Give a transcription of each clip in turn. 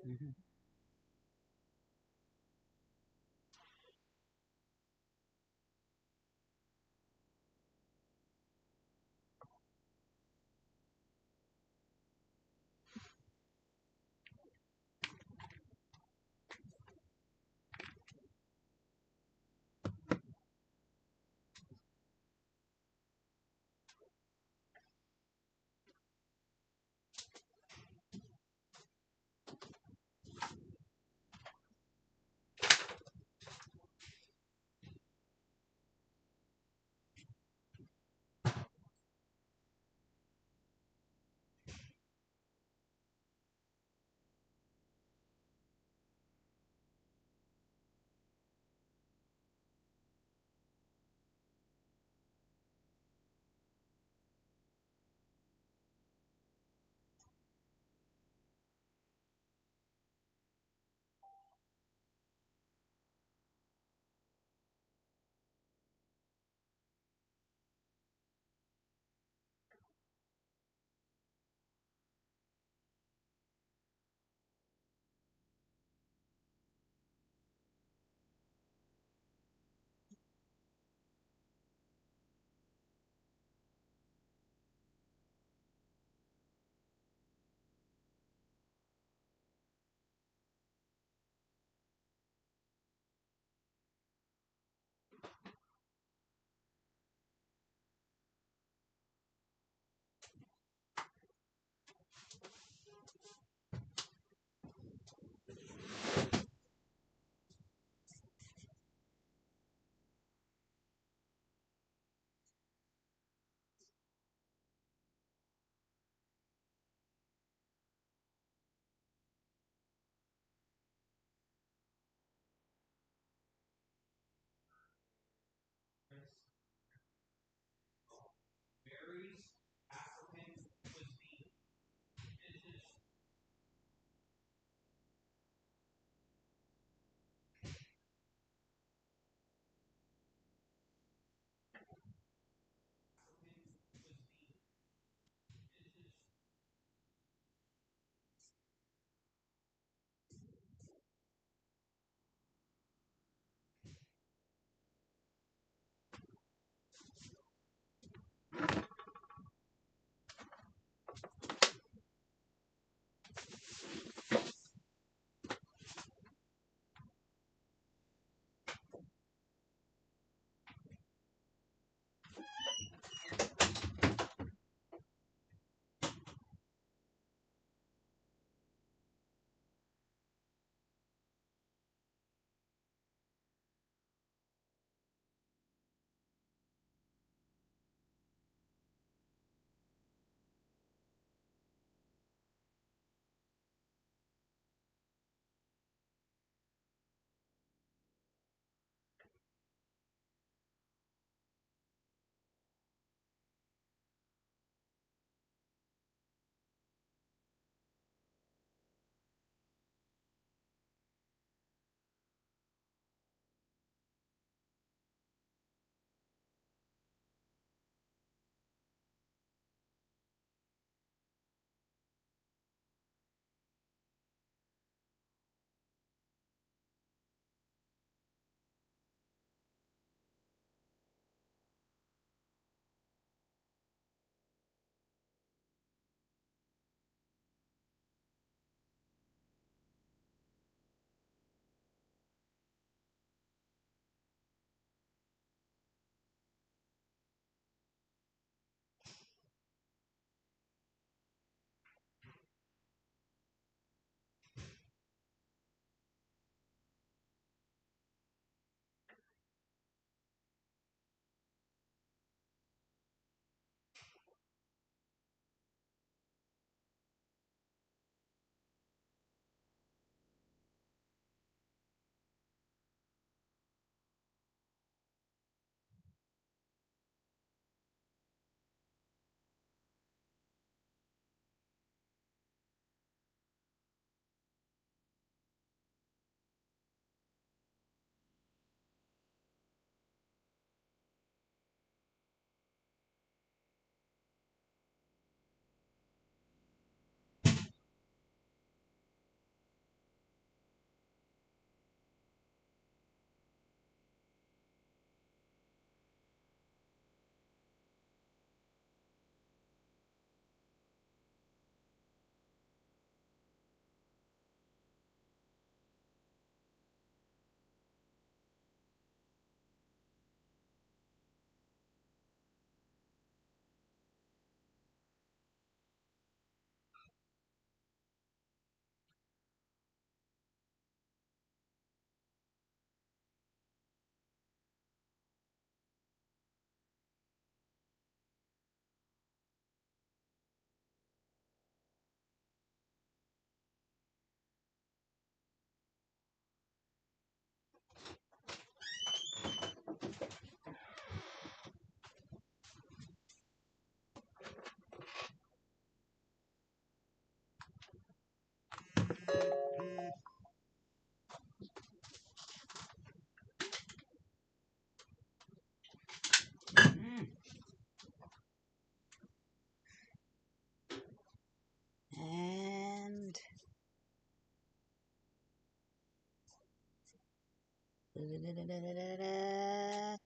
Mhm.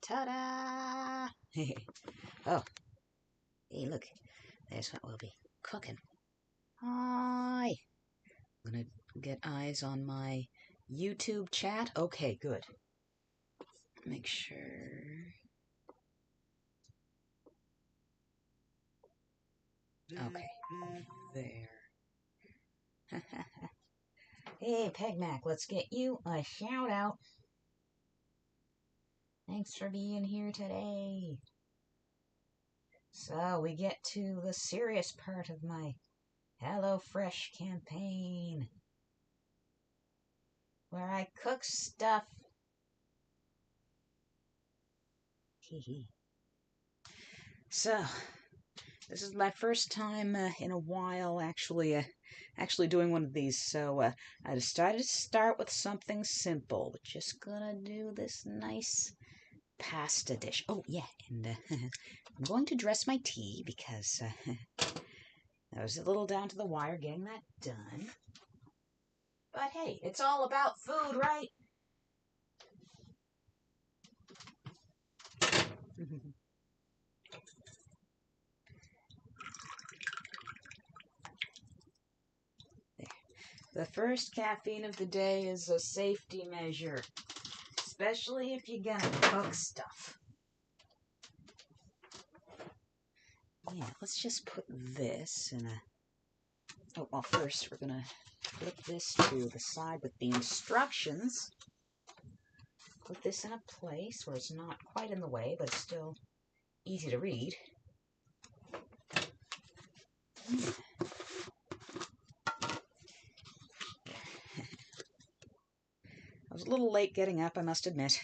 Ta-da! Oh, hey, look. There's what we'll be cooking. Hi! I'm gonna get eyes on my YouTube chat. Okay, good. Make sure. Okay, there. Hey, Pegmac, let's get you a shout out. Thanks for being here today. So, we get to the serious part of my HelloFresh campaign, where I cook stuff. Hee. So, this is my first time in a while actually doing one of these, so I decided to start with something simple. We're just gonna do this nice pasta dish. Oh, yeah, and I'm going to dress my tea because I was a little down to the wire getting that done. But hey, it's all about food, right? The first caffeine of the day is a safety measure, especially if you're gonna cook stuff. Yeah, let's just put this in a... Oh, well, first we're gonna flip this to the side with the instructions. Put this in a place where it's not quite in the way, but it's still easy to read. I was a little late getting up, I must admit.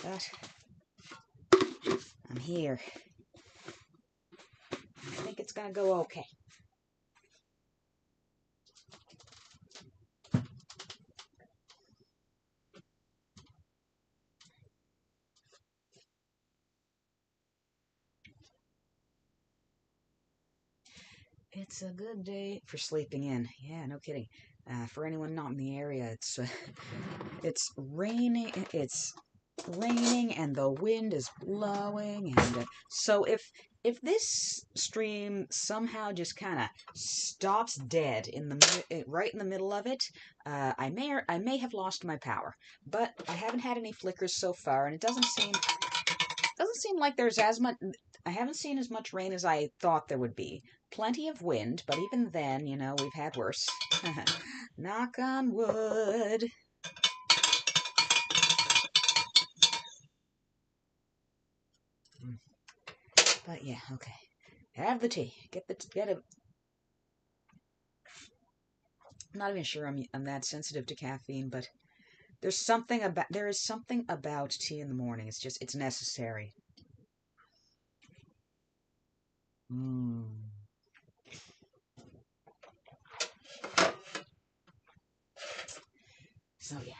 But I'm here. I think it's gonna go okay. It's a good day for sleeping in. Yeah, no kidding. For anyone not in the area, it's raining. It's raining and the wind is blowing, and so if this stream somehow just kind of stops dead in the right in the middle of it, I may have lost my power, but I haven't had any flickers so far, and it doesn't seem like there's as much. I haven't seen as much rain as I thought there would be. Plenty of wind, but even then, you know, we've had worse. Knock on wood. But yeah, okay. Have the tea. Get it. I'm not even sure I'm that sensitive to caffeine, but there is something about tea in the morning. It's necessary. So yeah.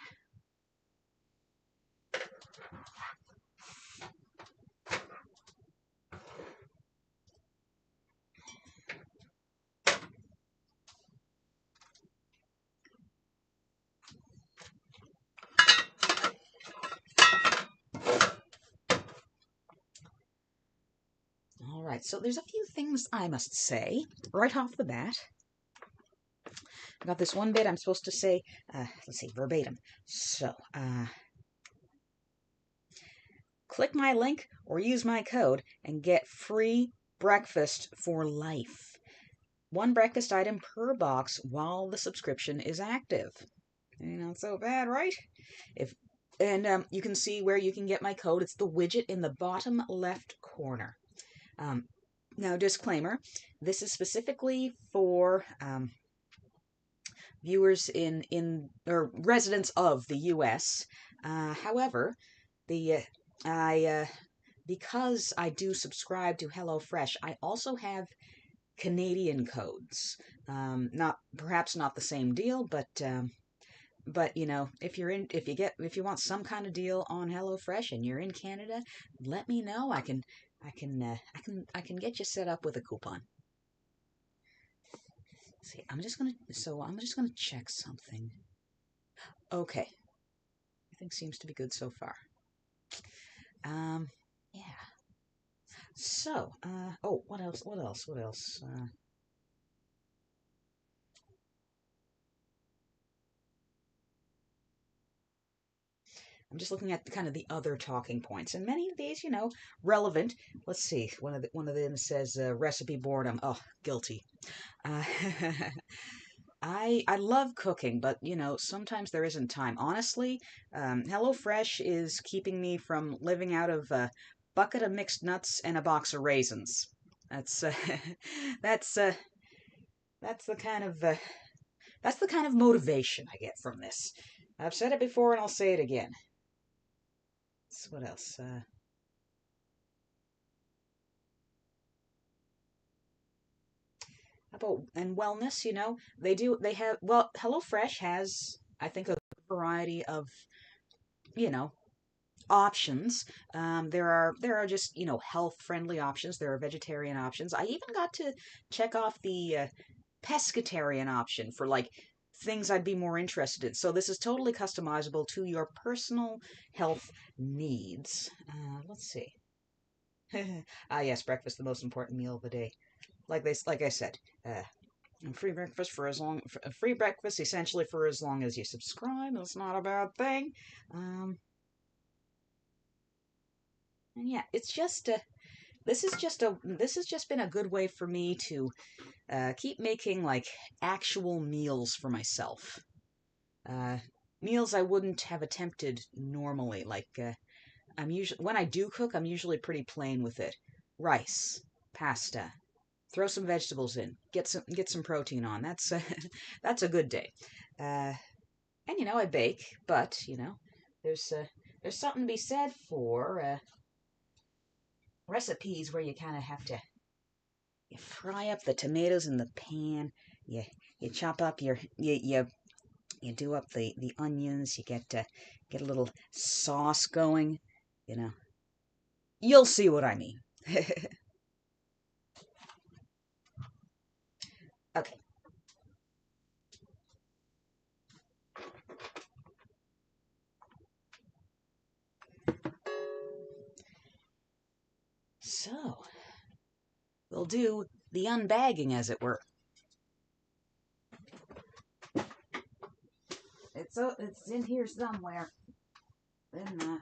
All right. So there's a few things I must say right off the bat. I got this one bit I'm supposed to say. Let's see, verbatim. So, click my link or use my code and get free breakfast for life. One breakfast item per box while the subscription is active. Not so bad, right? You can see where you can get my code. It's the widget in the bottom left corner. Now, disclaimer, this is specifically for viewers or residents of the U.S. However, because I do subscribe to HelloFresh, I also have Canadian codes. Perhaps not the same deal, but you know, if you want some kind of deal on HelloFresh and you're in Canada, let me know. I can get you set up with a coupon. See, I'm just gonna check something. Okay, everything seems to be good so far. Yeah. So, oh, what else? What else? What else? I'm just looking at kind of the other talking points, and many of these, relevant. Let's see. One of them says recipe boredom. Oh, guilty. Uh, I love cooking, but sometimes there isn't time. Honestly, HelloFresh is keeping me from living out of a bucket of mixed nuts and a box of raisins. That's that's uh, that's the kind of motivation I get from this. I've said it before and I'll say it again. So what else? About and wellness, they have, well, HelloFresh has, I think, a variety of, you know, options. There are just, health friendly options. There are vegetarian options. I even got to check off the pescatarian option for like things I'd be more interested in. So this is totally customizable to your personal health needs. Let's see. Ah, yes, breakfast, the most important meal of the day. Like I said, uh, free breakfast essentially for as long as you subscribe. That's not a bad thing. Um, and yeah, it's just this has just been a good way for me to keep making like actual meals for myself. Uh, Meals I wouldn't have attempted normally. Like I'm usually when I do cook, I'm usually pretty plain with it. Rice, pasta, throw some vegetables in, get some protein on. That's that's a good day. Uh, and I bake, but there's there's something to be said for recipes where you kind of have to you fry up the tomatoes in the pan. You chop up you do up the onions. You get a little sauce going. You know, you'll see what I mean. Okay, so we'll do the unbagging, as it were. It's in here somewhere. In at,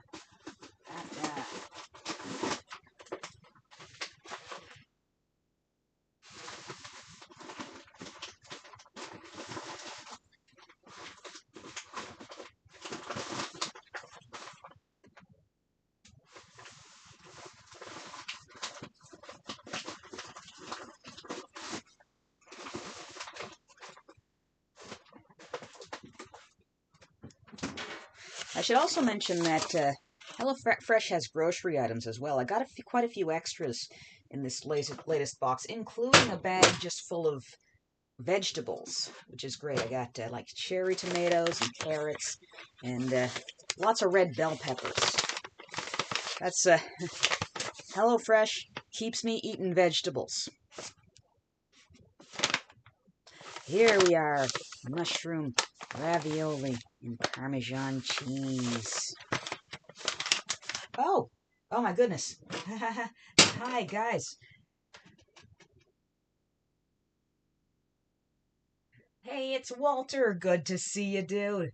I should also mention that HelloFresh has grocery items as well. I got quite a few extras in this latest box, including a bag just full of vegetables, which is great. I got like cherry tomatoes and carrots and lots of red bell peppers. That's HelloFresh keeps me eating vegetables. Here we are, mushroom ravioli and Parmesan cheese. Oh my goodness. Hi, guys. Hey, it's Walter. Good to see you, dude.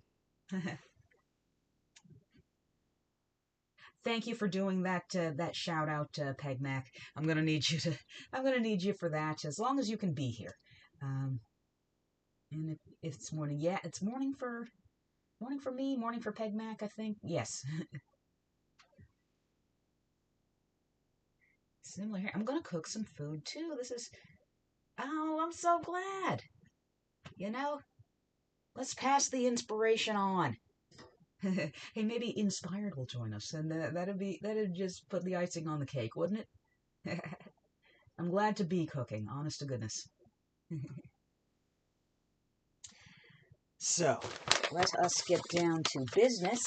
Thank you for doing that shout out, Pegmac. I'm gonna need you to. I'm gonna need you for that as long as you can be here. Um, and if it's morning, yeah, it's morning for me, morning for Pegmac. I think yes. Similar here. I'm gonna cook some food too. This is. Oh, I'm so glad. You know, let's pass the inspiration on. Hey, maybe Inspired will join us, and that'd just put the icing on the cake, wouldn't it? I'm glad to be cooking, honest to goodness. So, let us get down to business.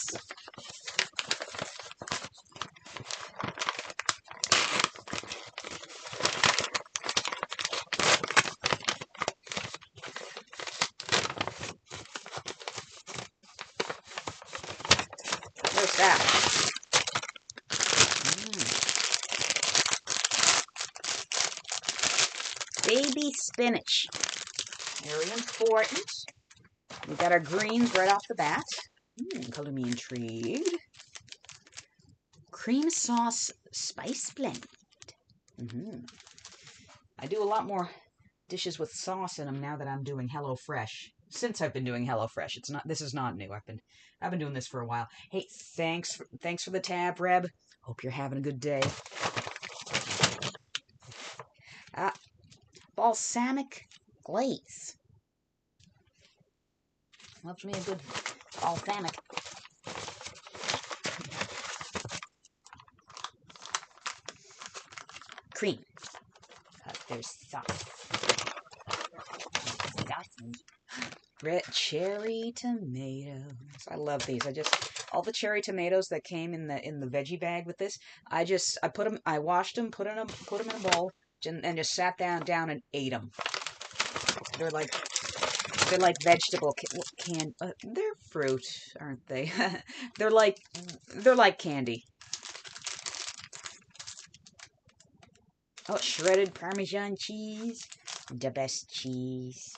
baby spinach. Very important. We got our greens right off the bat. Color me intrigued. Cream sauce spice blend. I do a lot more dishes with sauce in them now that I'm doing HelloFresh. Since I've been doing HelloFresh, this is not new. I've been doing this for a while. Hey, thanks for the tab, Reb. Hope you're having a good day. Balsamic glaze. Loves me a good balsamic. Cream. There's sauce. Red cherry tomatoes. I love these. All the cherry tomatoes that came in the veggie bag with this, I washed them, put them in a bowl, and just sat down and ate them. They're like vegetable they're fruit, aren't they? they're like candy. Oh, shredded Parmesan cheese, the best cheese.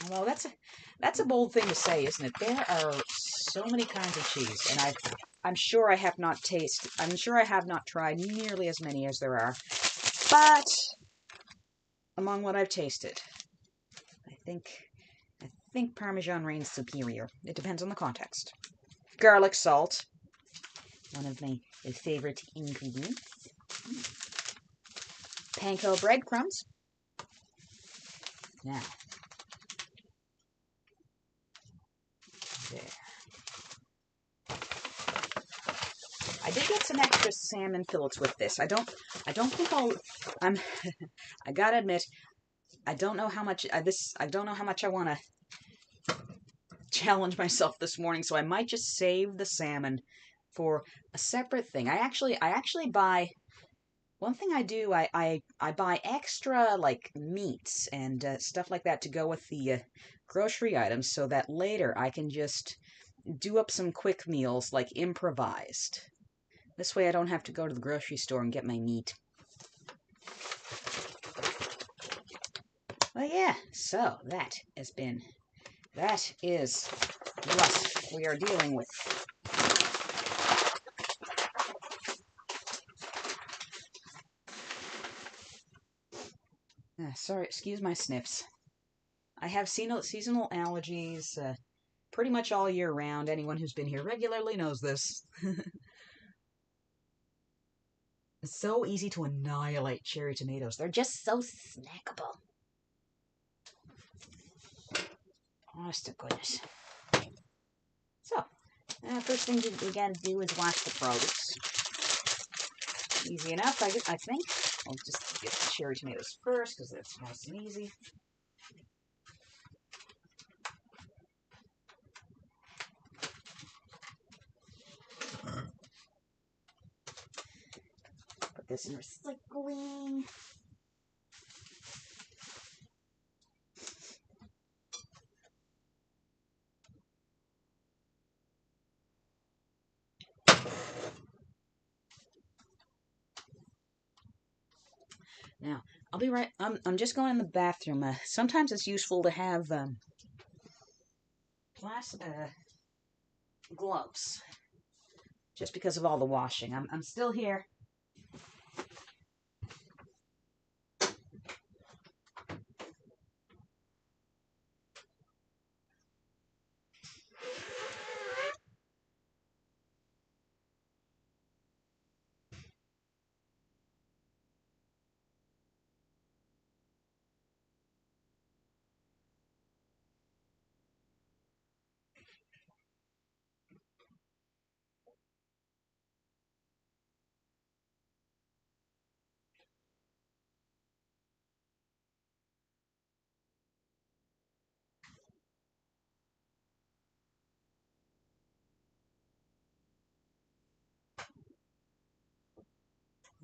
Well, that's a bold thing to say, isn't it? There are so many kinds of cheese, and I'm sure I have not tried nearly as many as there are. But among what I've tasted, I think Parmesan reigns superior. It depends on the context. Garlic salt, one of my favorite ingredients. Panko breadcrumbs. Now, there. I did get some extra salmon fillets with this. I don't think I gotta admit, I don't know how much I want to challenge myself this morning, so I might just save the salmon for a separate thing. I actually buy. One thing I do, I buy extra, like, meats and stuff like that to go with the grocery items so that later I can just do up some quick meals, like improvised. This way I don't have to go to the grocery store and get my meat. Well, yeah, so that is what we are dealing with. Sorry, excuse my sniffs. I have seasonal allergies pretty much all year round. Anyone who's been here regularly knows this. It's so easy to annihilate cherry tomatoes. They're just so snackable. Honest to goodness. So, first thing we gotta do is wash the produce. Easy enough, I think. I'll just get the cherry tomatoes first, because that's nice and easy. Put this in recycling. Now, I'll be right. I'm just going in the bathroom. Sometimes it's useful to have plastic gloves, just because of all the washing. I'm still here.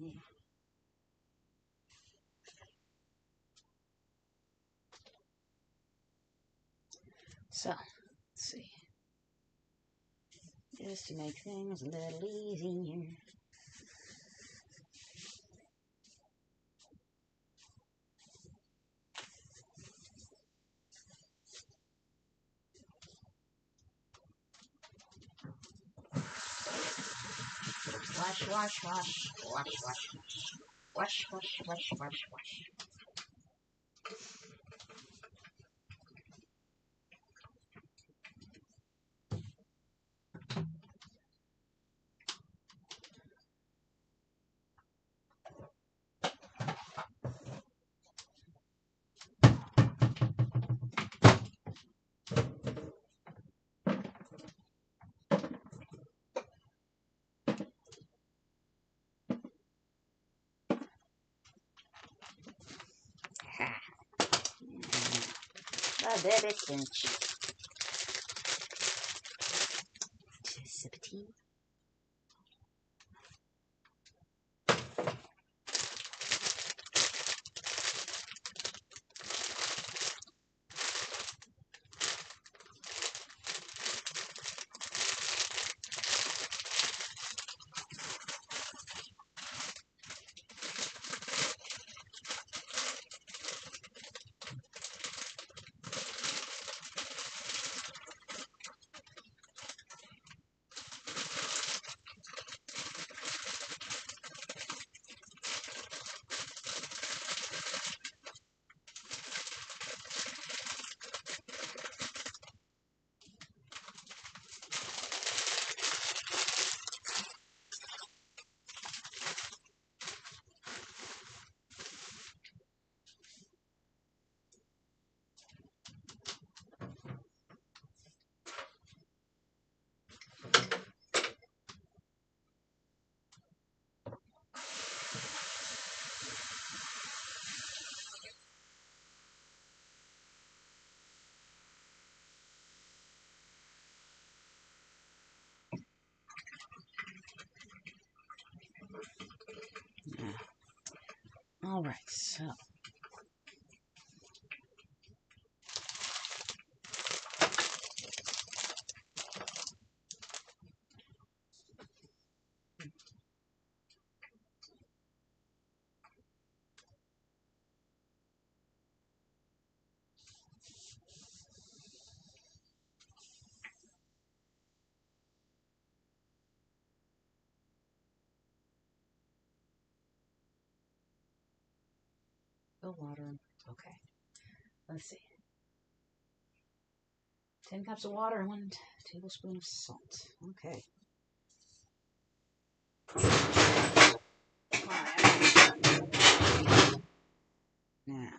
Yeah. So, let's see. Just to make things a little easier. wash, wash, wash, wash, wash, wash, wash, wash, wash, wash. The baby cinch. Sip of tea. All right, so the water. Okay, let's see. 10 cups of water and 1 tablespoon of salt. Okay. Now,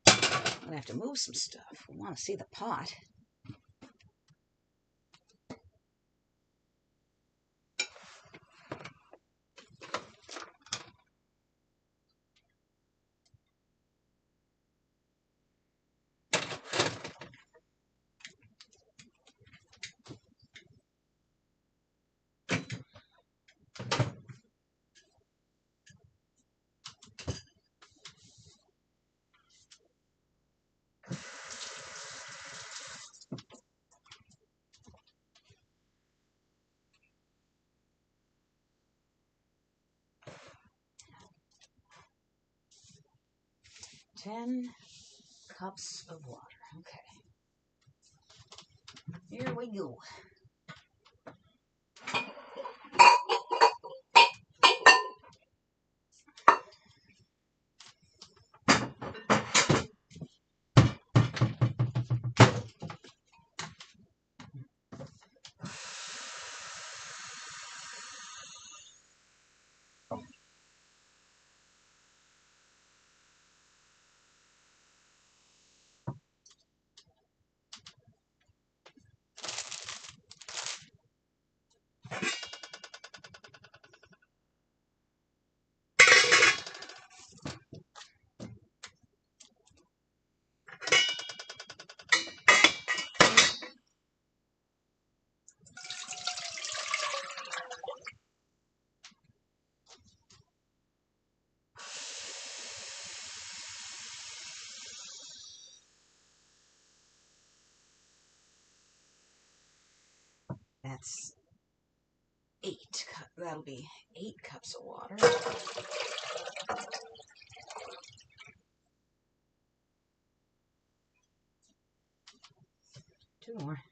I'm going to have to move some stuff. We want to see the pot. Ten cups of water. Okay. Here we go. That's 8. That'll be 8 cups of water. 2 more.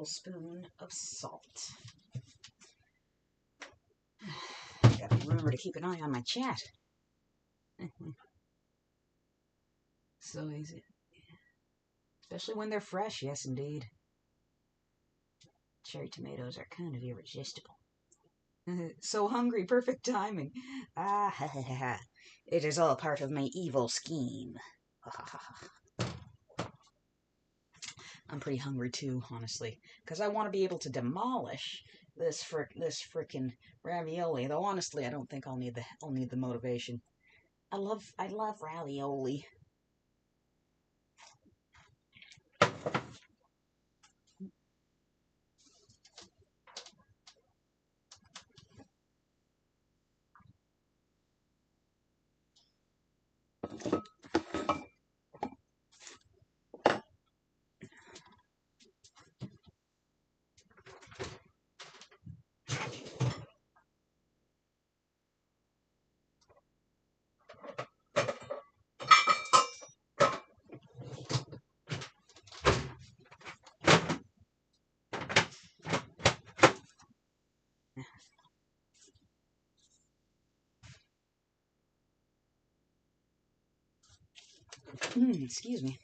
tablespoon of salt. Gotta remember to keep an eye on my chat. So easy. Especially when they're fresh, yes indeed. Cherry tomatoes are kind of irresistible. So hungry, perfect timing. Ah, ha ha ha. It is all part of my evil scheme. I'm pretty hungry too, honestly, because I want to be able to demolish this frickin' ravioli. Though honestly, I don't think I'll need the motivation. I love ravioli. Excuse me.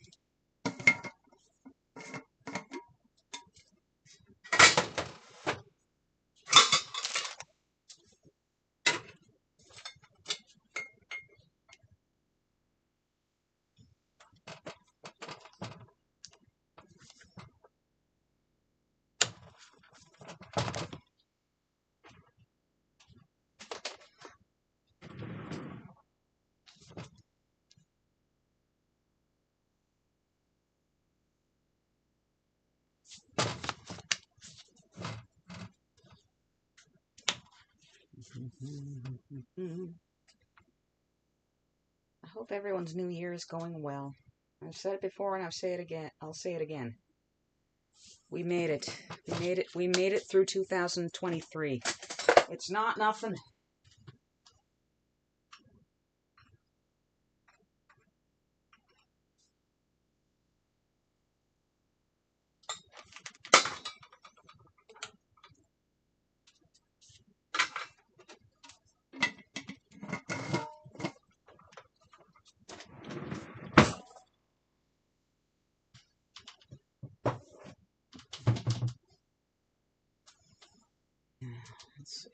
I hope everyone's new year is going well. I've said it before and I'll say it again. We made it. We made it through 2023. It's not nothing. Let's see.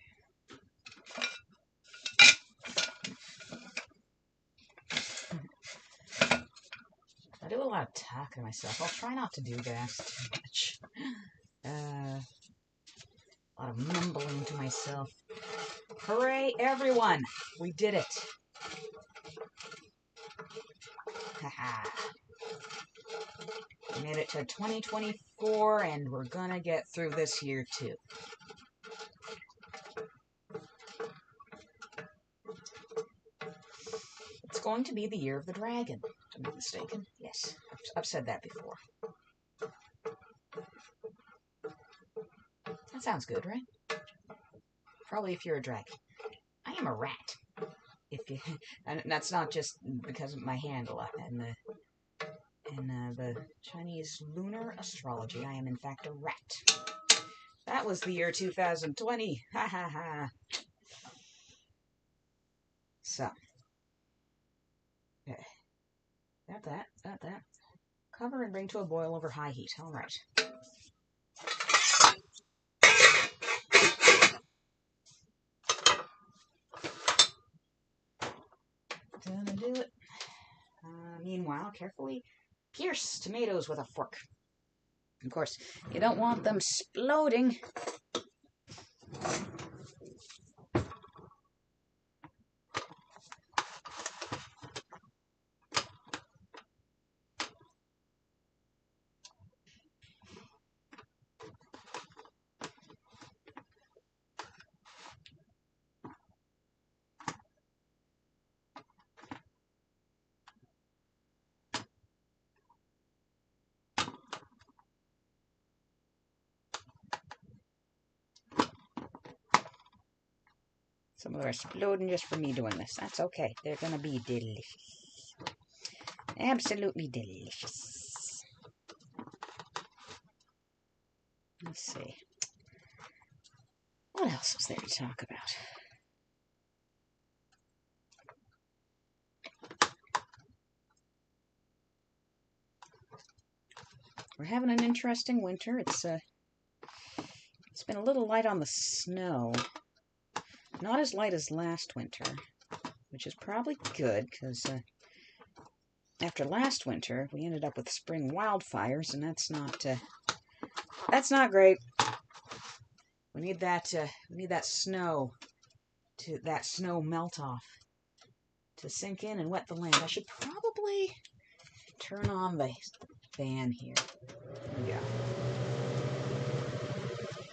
I do a lot of talking to myself. I'll try not to do that too much. A lot of mumbling to myself. Hooray, everyone! We did it. Haha. We made it to 2024, and we're gonna get through this year too. It's going to be the year of the dragon, if I'm not mistaken. Yes, I've said that before. That sounds good, right? Probably if you're a dragon. I am a rat. And that's not just because of my handle in the Chinese lunar astrology. I am in fact a rat. That was the year 2020. Ha ha ha. So. Okay. Got that. Cover and bring to a boil over high heat. All right. Gonna do it. Meanwhile, carefully pierce tomatoes with a fork. Of course, you don't want them exploding. Some of them are exploding just for me doing this. That's okay. They're gonna be delicious. Absolutely delicious. Let's see. What else was there to talk about? We're having an interesting winter. It's been a little light on the snow. Not as light as last winter, which is probably good, because after last winter, we ended up with spring wildfires, and that's not great. We need that snow melt off to sink in and wet the land. I should probably turn on the fan here. There we go.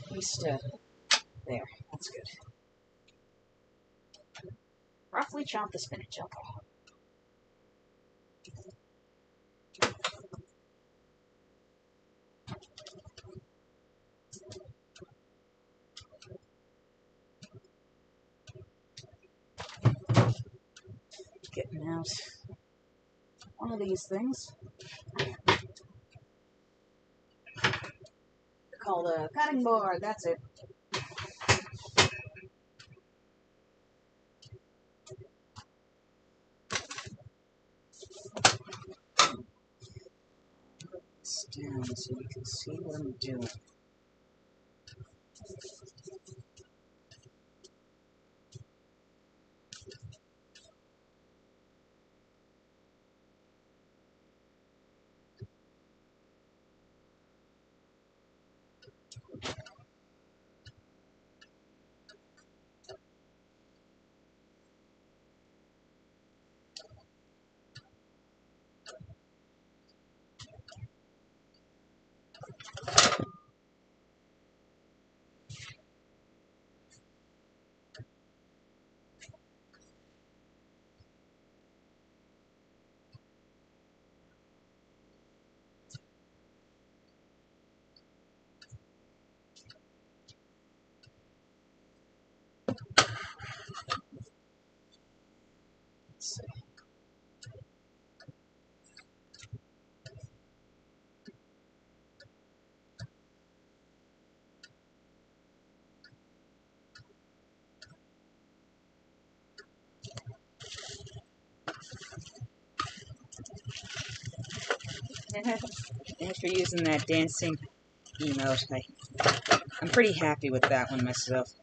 At least, there. That's good. Roughly chop the spinach up. Getting out one of these things. Called a cutting board. That's it. This down so you can see what I'm doing. Thanks for using that dancing emote. I'm pretty happy with that one myself.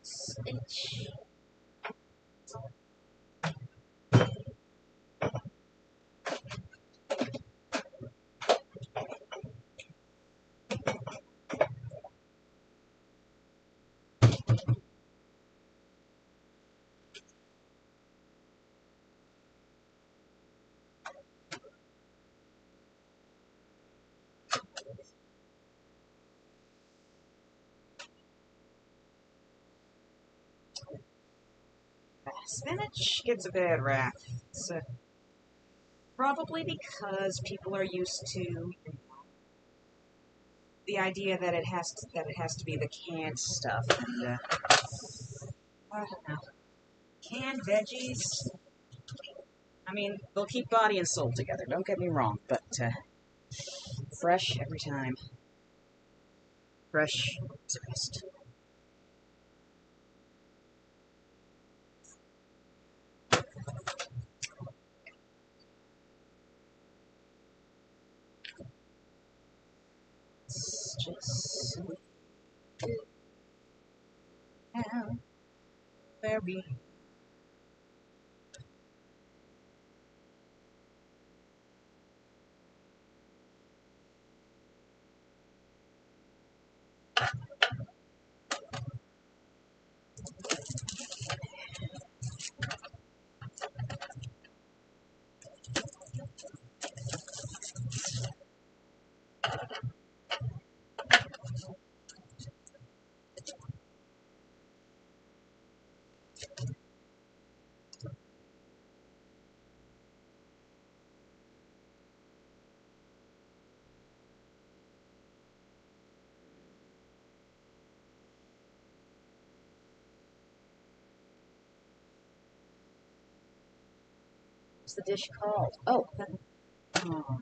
Spinach. Spinach gets a bad rap. It's probably because people are used to the idea that it has to be the canned stuff, and I don't know. Canned veggies. I mean, they'll keep body and soul together. Don't get me wrong, but fresh every time. Fresh expressed. Let's just see now where we. What's the dish called? Oh, oh,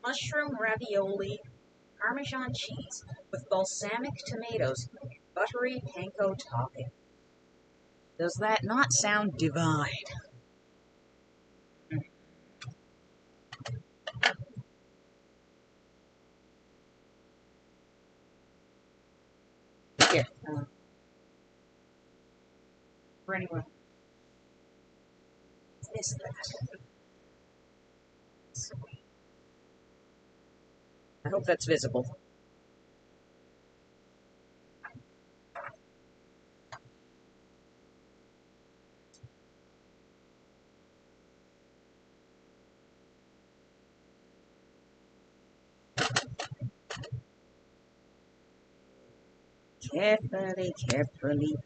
mushroom ravioli, Parmesan cheese with balsamic tomatoes, buttery panko topping. Does that not sound divine? Here, for anyone. Is that? I hope that's visible. Carefully, carefully.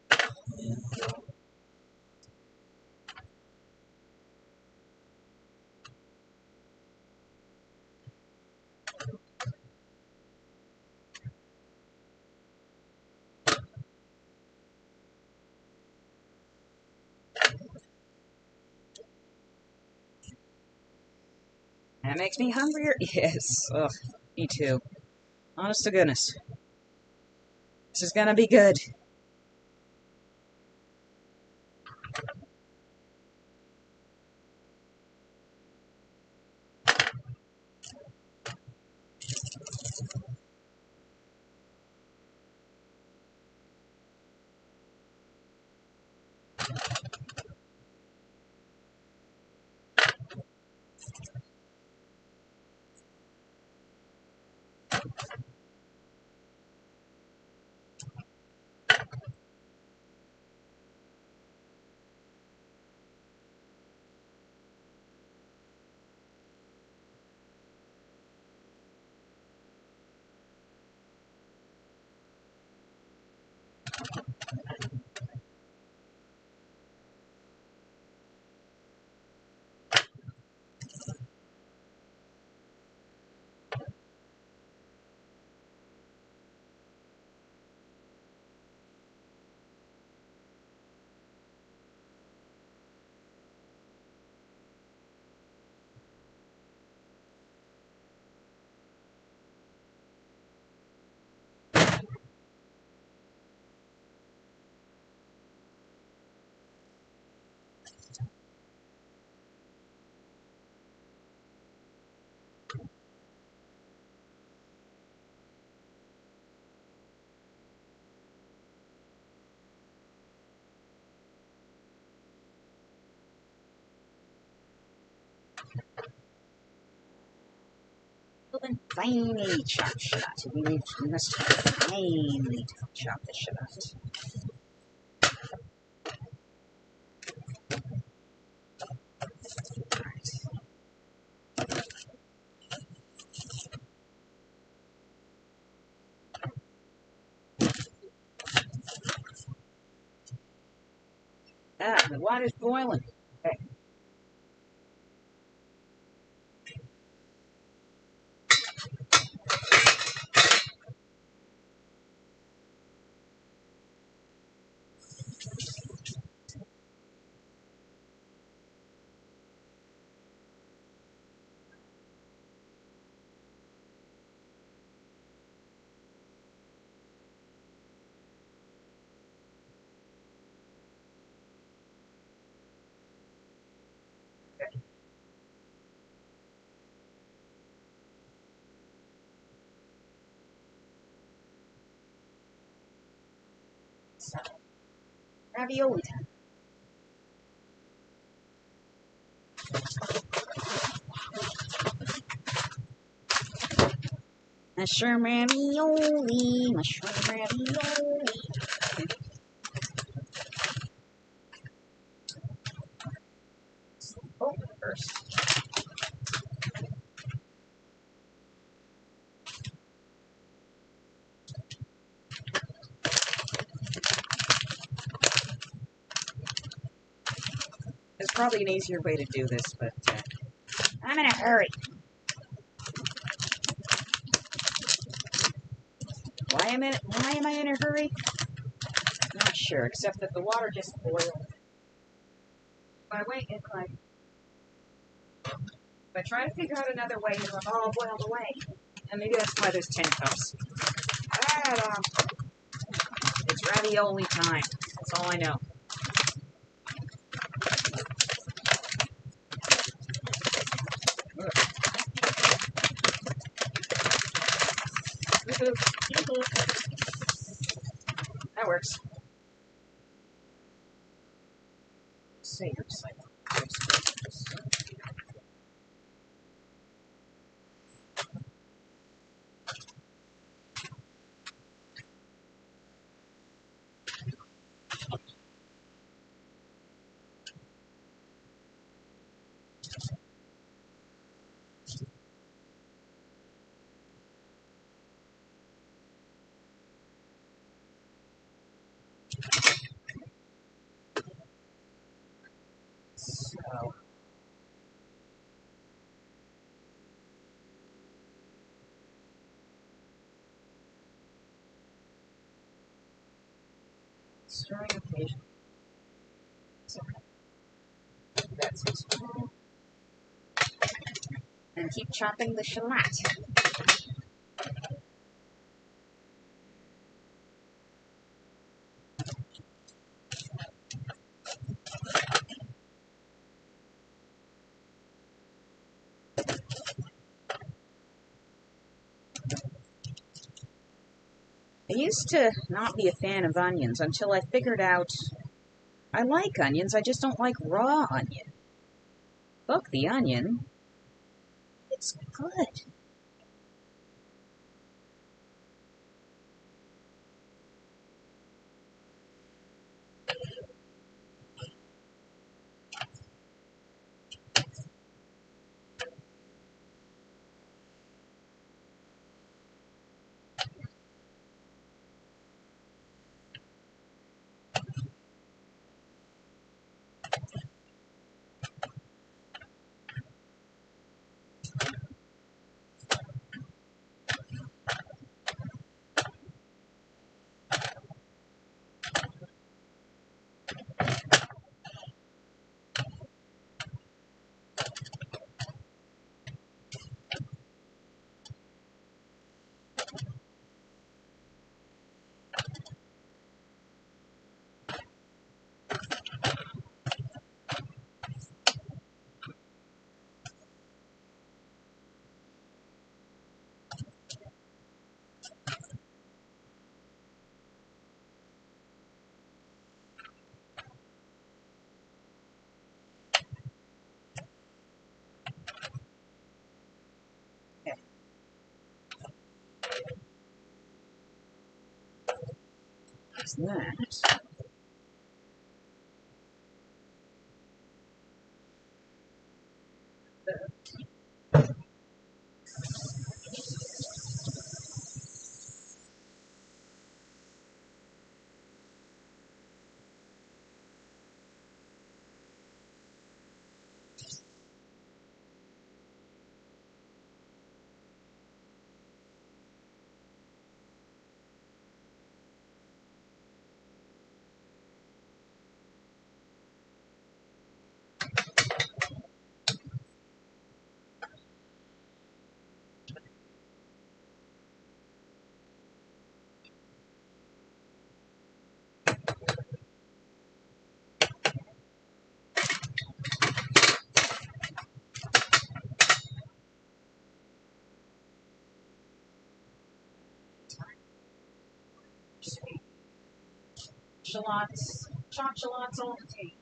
That makes me hungrier. Yes. Ugh, me too. Honest to goodness. This is gonna be good. Finely chop shot. We must finely chop the shot. Ah, the water's boiling. Okay. So, ravioli time. Mushroom ravioli, mushroom ravioli. Oh, first. There's probably an easier way to do this, but I'm in a hurry. Why am I in a hurry? Not sure, except that the water just boiled. If I try to figure out another way, it'll all boiled away. And maybe that's why there's 10 cups. It's ravioli time. That's all I know. That works. Save cycle. So, stirring occasion. So, that's it. And keep chopping the shallot. I used to not be a fan of onions until I figured out I like onions, I just don't like raw onion. Fuck the onion. It's good. What's that? shallots, chopped shallots on the table.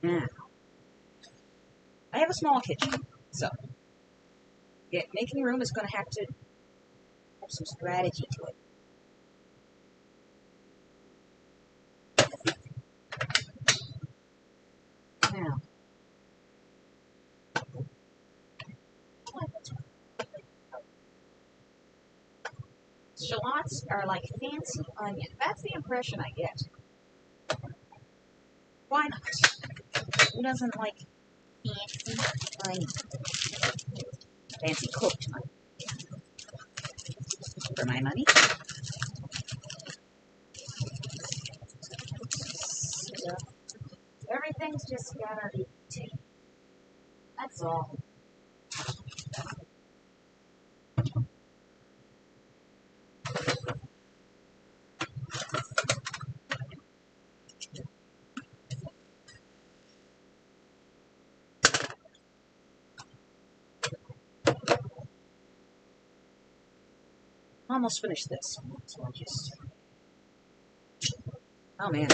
Now, I have a small kitchen, so making room is going to have some strategy to it. Now, shallots are like fancy onion. That's the impression I get. Why not? Who doesn't like fancy onion? Fancy cooked onion. For my money. So, everything's just gotta be tasty. That's all. Almost finished this. So I just. Oh man.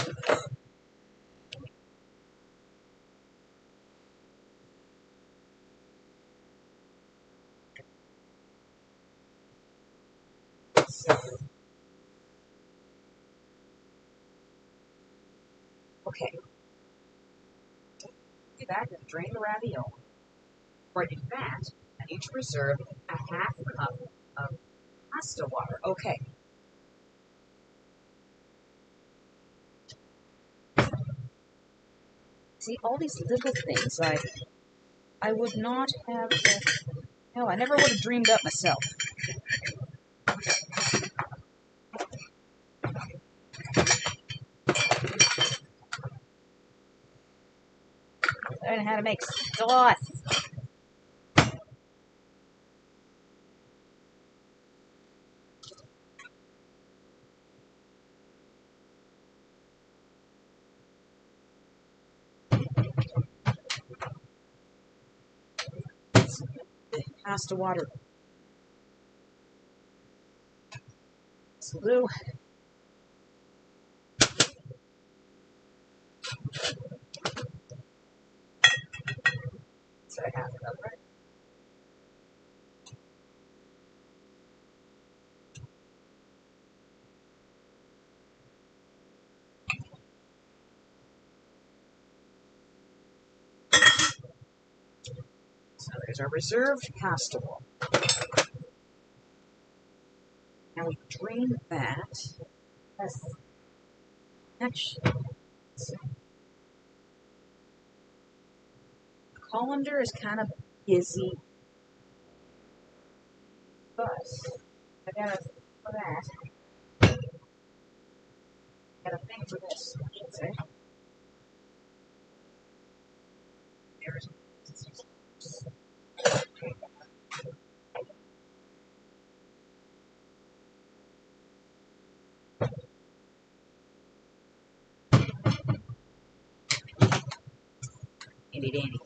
So. Okay. Do that and drain the ravioli. Before I do that, I need to reserve a half cup of pasta water. Okay. See, all these little things I would not have. No, I never would have dreamed up myself. I don't know how to make sauce. Pasta water. Some glue. So I have it over. So there's our reserved pasta water. Now we drain that. Actually, the colander is kind of busy, but I got for that. Got a thing for this, I should say. There's handy dandy.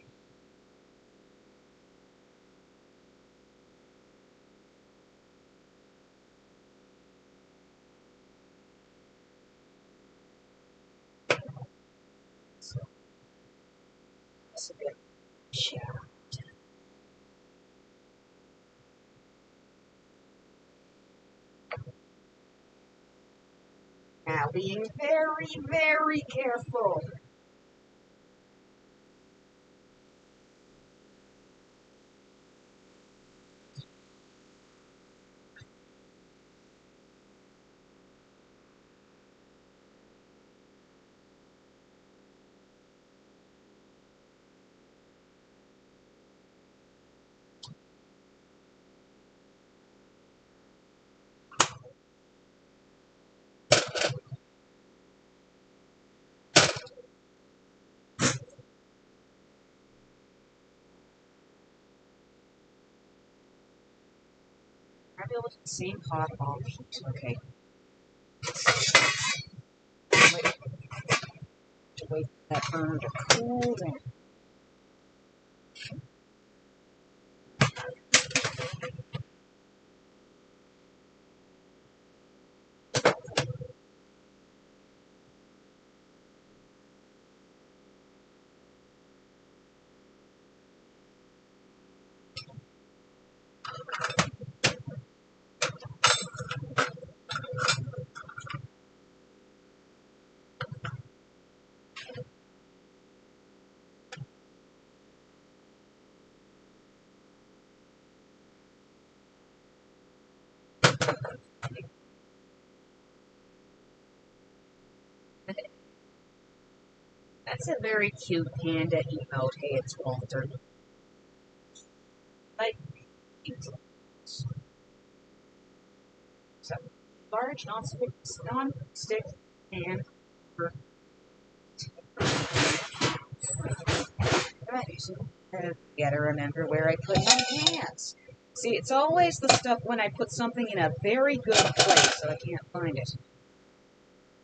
So this will be a shower. Now being very, very careful. I'll be able to the same pot off heat. Okay. Wait for that burner to cool down. That's a very cute panda emote. Hey, it's Walter. Like, so, large non-stick pan for I gotta remember where I put my pants. See, it's always the stuff when I put something in a very good place that I can't find it.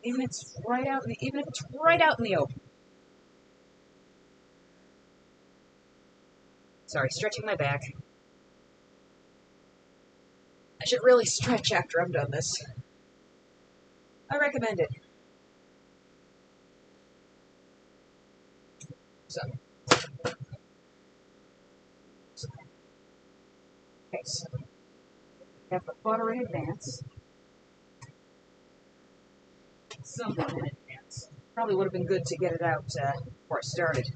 Even if it's right out in the open. Sorry, stretching my back. I should really stretch after I've done this. I recommend it. So, okay, so I have the butter in advance. Something in advance. Probably would have been good to get it out before I started.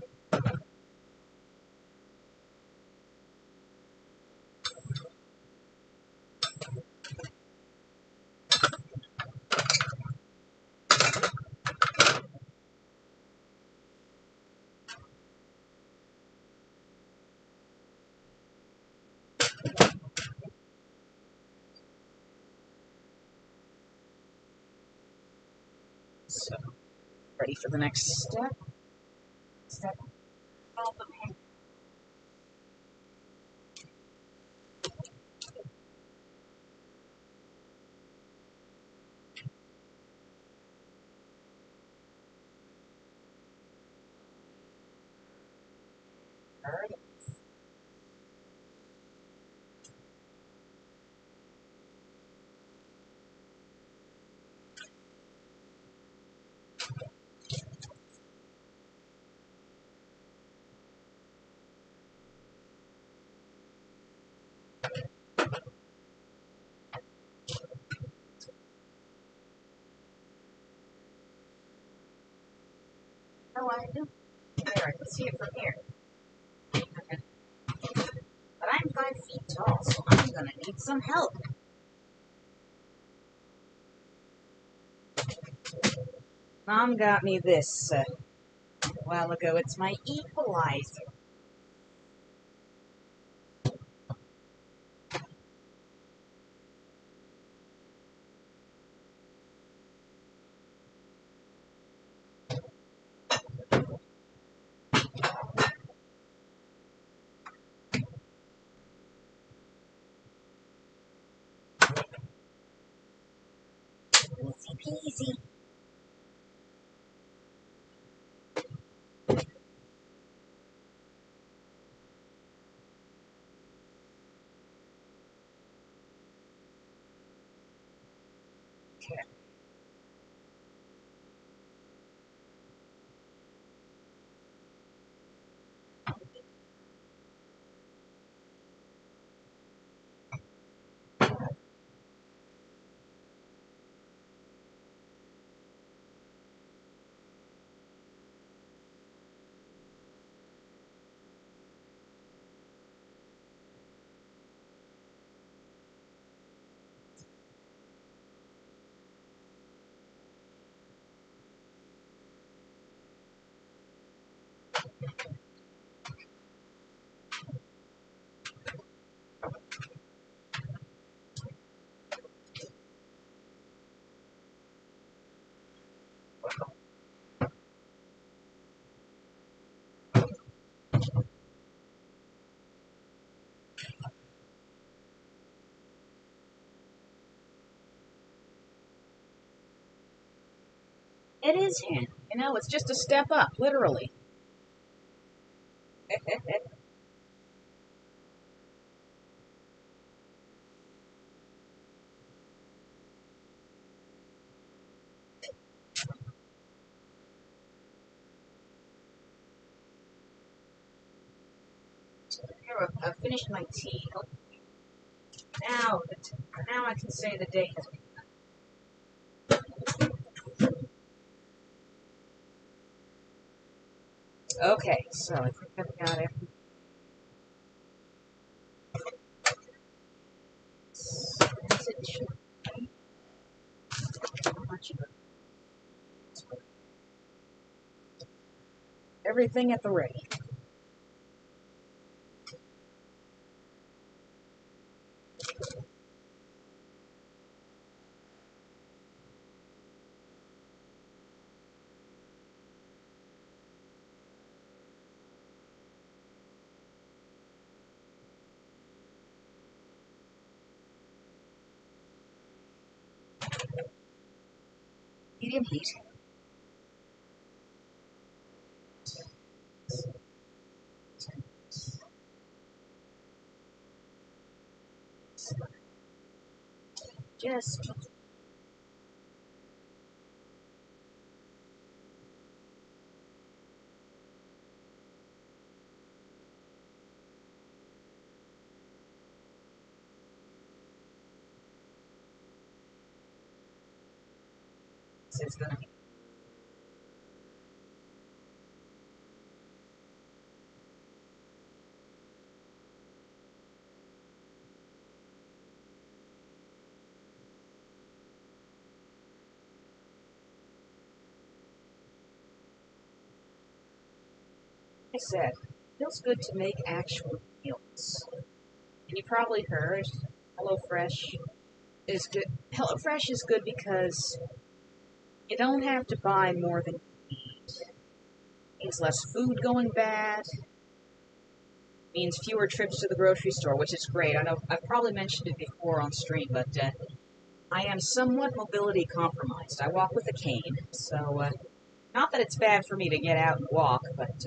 So, ready for the next step. Step. Alright. Oh, I do. There, I can see it from here. But I'm 5 feet tall, so I'm gonna need some help. Mom got me this a while ago. It's my equalizer. Easy peasy. It is him. You know, it's just a step up, literally. Here, I've finished my tea. Now, now I can say the day has begun. Okay, so I think I've got it. Everything at the ready. Medium heat. Just it's gonna. I said, feels good to make actual meals. And you probably heard HelloFresh is good. HelloFresh is good because you don't have to buy more than you need. Means less food going bad. Means fewer trips to the grocery store, which is great. I know I've probably mentioned it before on stream, but I am somewhat mobility compromised. I walk with a cane, so not that it's bad for me to get out and walk, but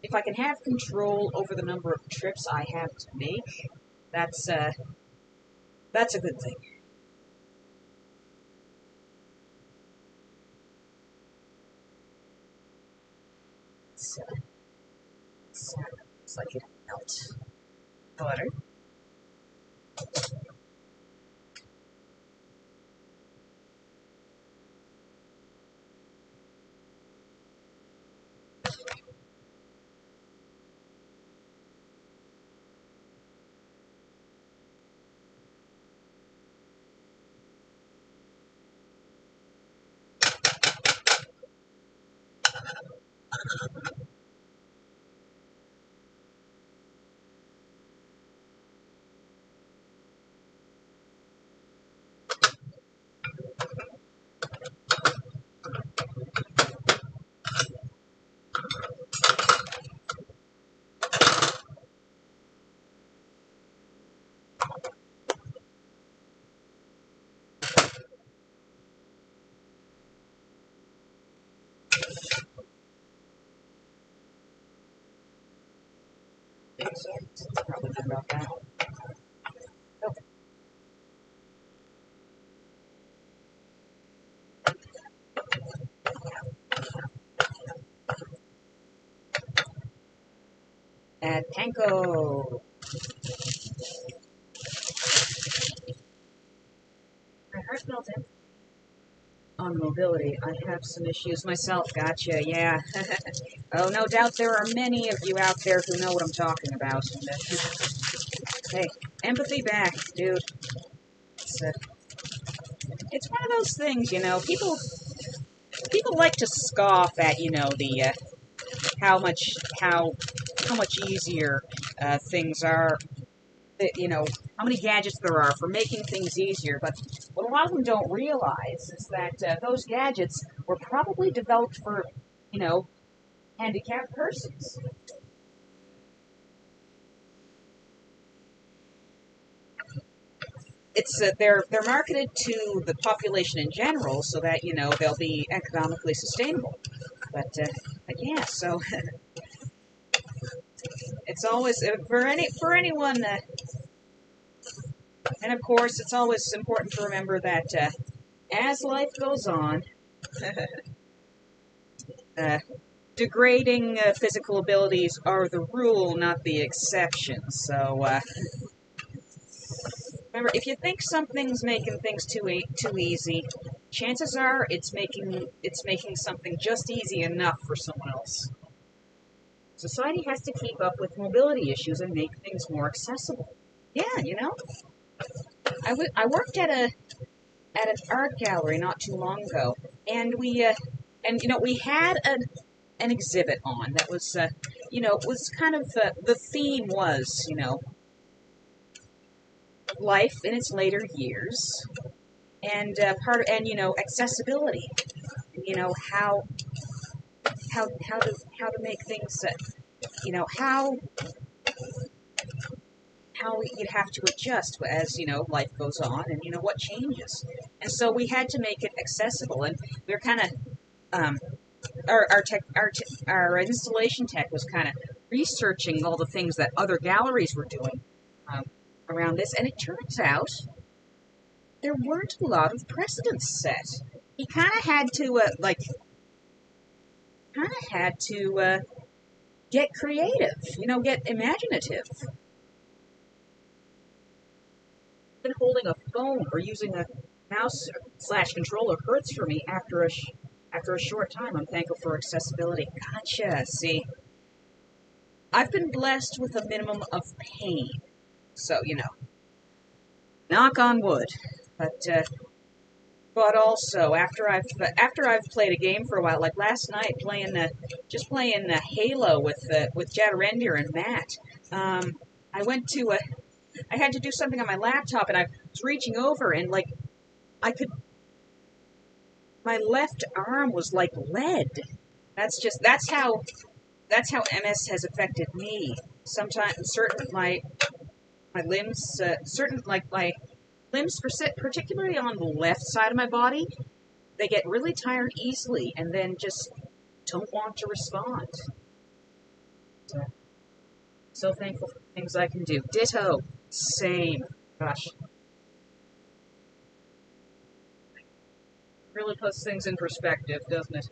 if I can have control over the number of trips I have to make, that's a good thing. So it's like it melts. Butter. Probably good about that. Okay. Add panko. My heart's melting. On mobility, I have some issues myself. Gotcha, yeah. Oh, no doubt there are many of you out there who know what I'm talking about. Hey, empathy back, dude. It's one of those things, you know. People like to scoff at, you know, the how much how much easier things are. You know, how many gadgets there are for making things easier. But what a lot of them don't realize is that those gadgets were probably developed for, you know, handicapped persons. they're marketed to the population in general, so that they'll be economically sustainable. But yeah, so it's always for anyone, and of course, it's always important to remember that as life goes on, uh, degrading physical abilities are the rule, not the exception. So remember, if you think something's making things too easy, chances are it's making something just easy enough for someone else. Society has to keep up with mobility issues and make things more accessible. Yeah, I worked at an art gallery not too long ago, and we had an exhibit on that was was kind of the theme was life in its later years, and accessibility, how how to make things how you'd have to adjust as life goes on, and what changes. And so we had to make it accessible, and we were kind of um, our installation tech was kind of researching all the things that other galleries were doing um, around this, and it turns out there weren't a lot of precedents set. He kind of had to get creative, get imaginative. Been holding a phone or using a mouse slash controller hurts for me after a short time. I'm thankful for accessibility. Gotcha. See, I've been blessed with a minimum of pain, so knock on wood. But also after I've played a game for a while, like last night playing Halo with Jadarendir and Matt. I went to I had to do something on my laptop, and I was reaching over, and I could my left arm was like lead. That's how MS has affected me. Sometimes certain my limbs, certain like my limbs, particularly on the left side of my body, they get really tired easily, and then just don't want to respond. So thankful for the things I can do. Ditto. Same. Gosh. Really puts things in perspective, doesn't it?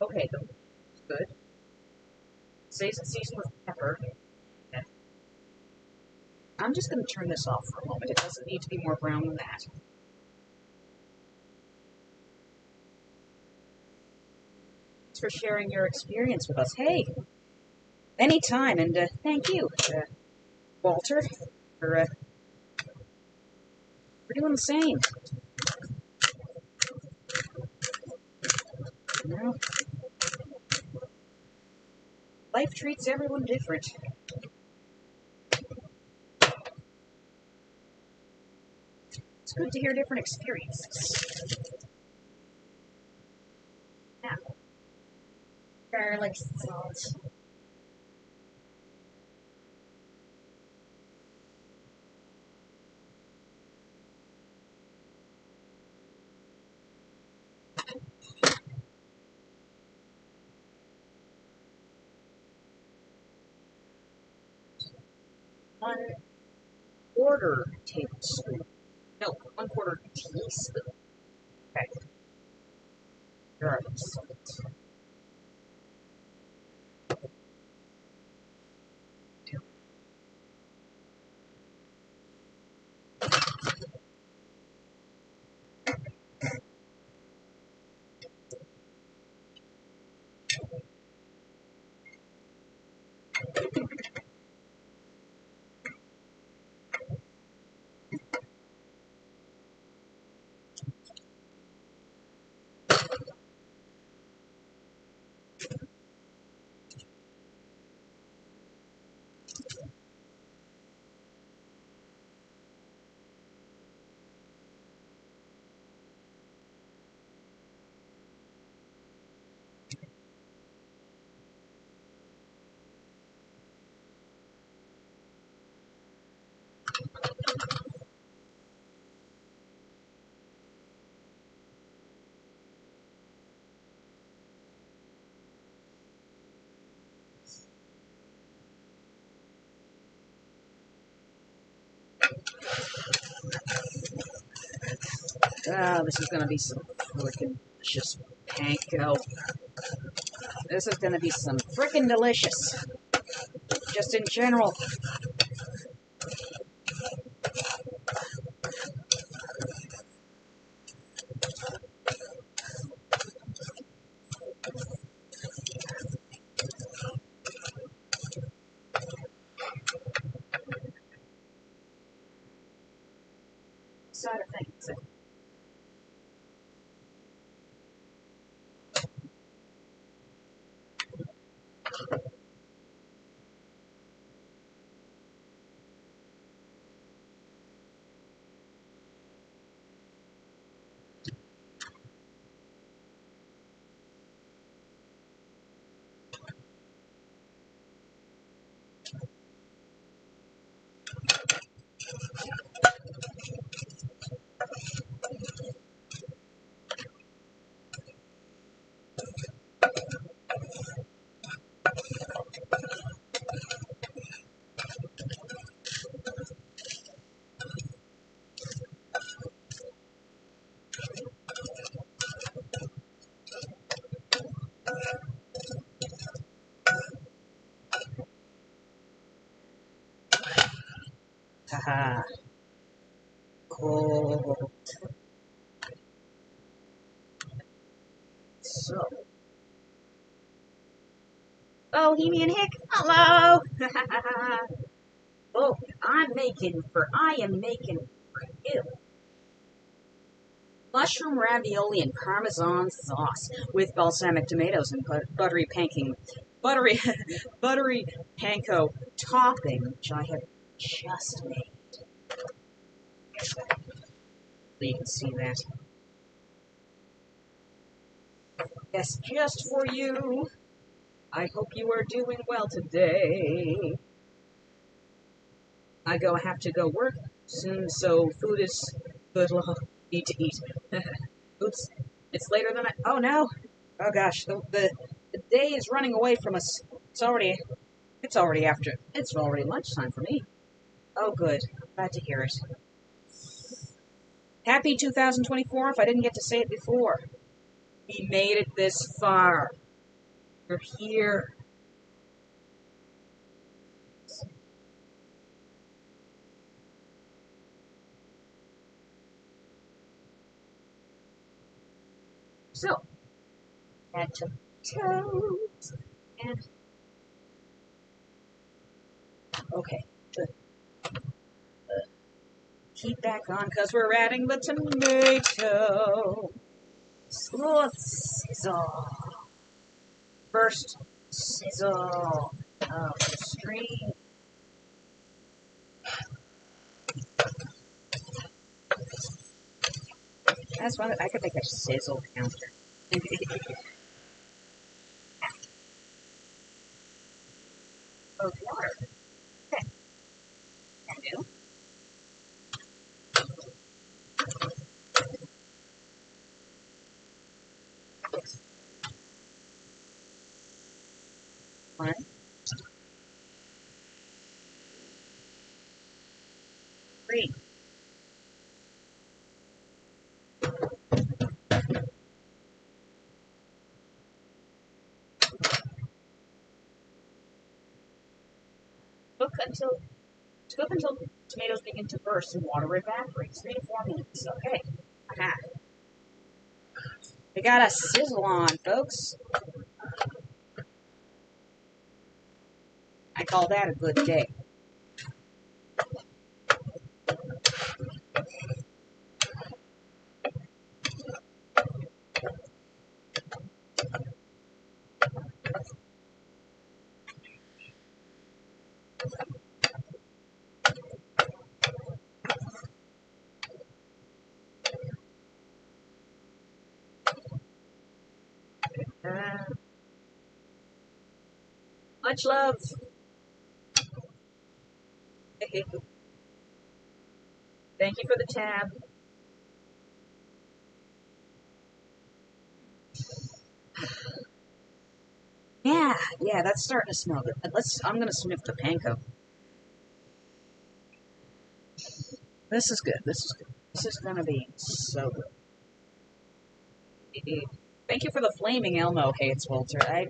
Okay, good. Season with pepper. Okay. I'm just going to turn this off for a moment. It doesn't need to be more brown than that. Thanks for sharing your experience with us. Hey, anytime, and thank you, Walter, for doing the same. You know, life treats everyone different. It's good to hear different experiences. Yeah. Garlic salt. One quarter tablespoon. No, 1/4 teaspoon. Okay. Garlic salt. This is gonna be some freaking delicious panko. This is gonna be some freaking delicious. Just in general. Side of things. Haha. Cold. So. Bohemian Hick, hello! Oh, I am making for you. Mushroom ravioli and parmesan sauce with balsamic tomatoes and buttery buttery, buttery panko topping, which I have just made. So you can see that. Yes, just for you. I hope you are doing well today. I have to go work soon, so food is good. Need to eat. Oops, it's later than oh no, oh gosh, the day is running away from us. It's already lunchtime for me. Oh good, glad to hear it. Happy 2024. If I didn't get to say it before, we made it this far. We're here. So, add tomatoes and okay, good. Keep back on because we're adding the tomato. Smooth sizzle. First sizzle of the stream. That's one I could make a sizzle counter. Of water. Okay. I do. One. Three. Cook until tomatoes begin to burst and water evaporates. 3 to 4 minutes. Okay. Aha. We got a sizzle on, folks. I call that a good day. Much love. Thank you for the tab. Yeah, that's starting to smell good. I'm gonna sniff the panko. This is good. This is gonna be so good. Thank you for the flaming Elmo, Hates Walter. I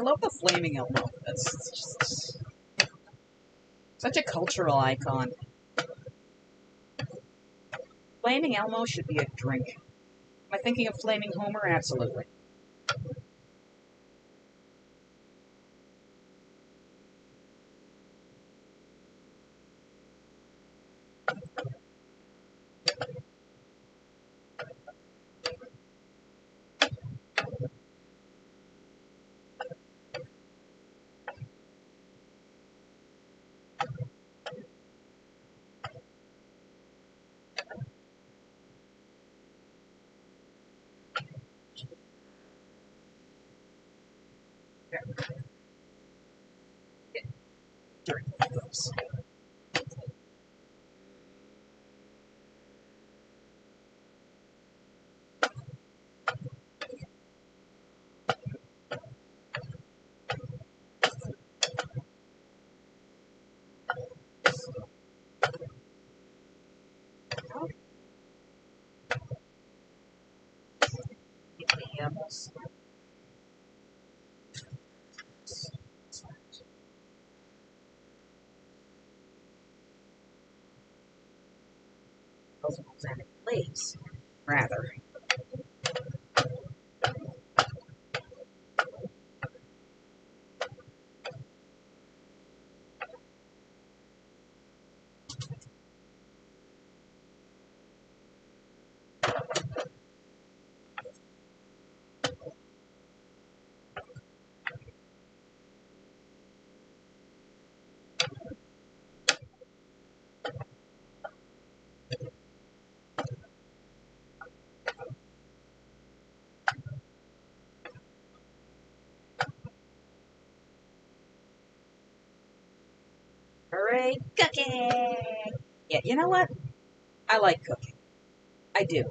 love the flaming Elmo. That's just such a cultural icon. Flaming Elmo should be a drink. Am I thinking of Flaming Homer? Absolutely. Drink those. Animals. Please, rather. Hooray, cooking! Yeah, you know what? I like cooking. I do.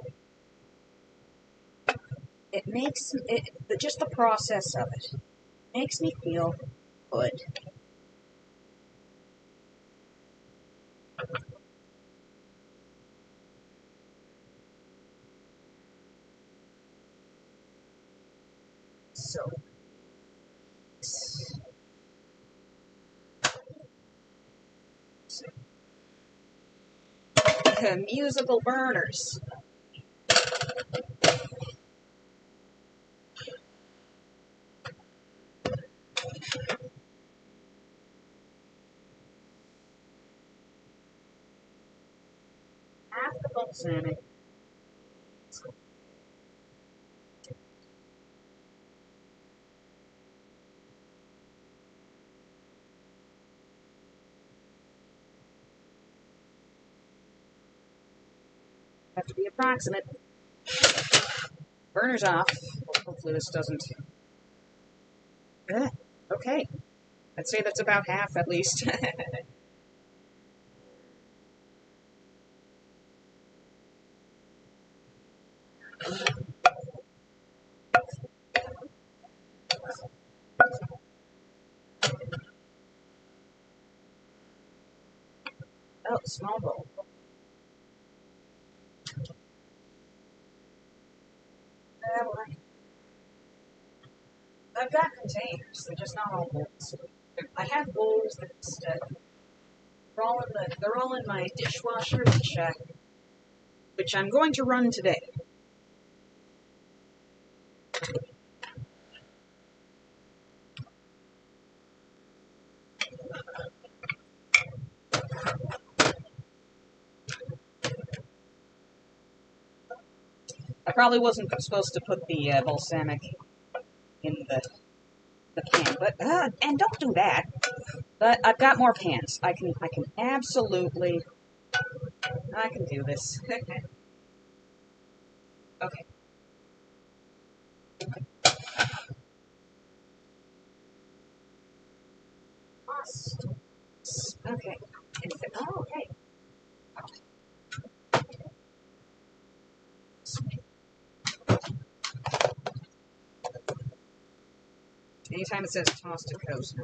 It makes just the process of it makes me feel good. So, musical burners. Half the balsamic. Have to be approximate. Burner's off. Hopefully this doesn't. Okay. I'd say that's about half at least. Oh, small bowl. I've got containers. They're just not all bowls. I have bowls that they're all in my dishwasher, which I'm going to run today. I probably wasn't supposed to put the balsamic in the pan, but and don't do that. But I've got more pans. I can absolutely I can do this. Okay. Okay. Oh, okay. Anytime it says toss to coast,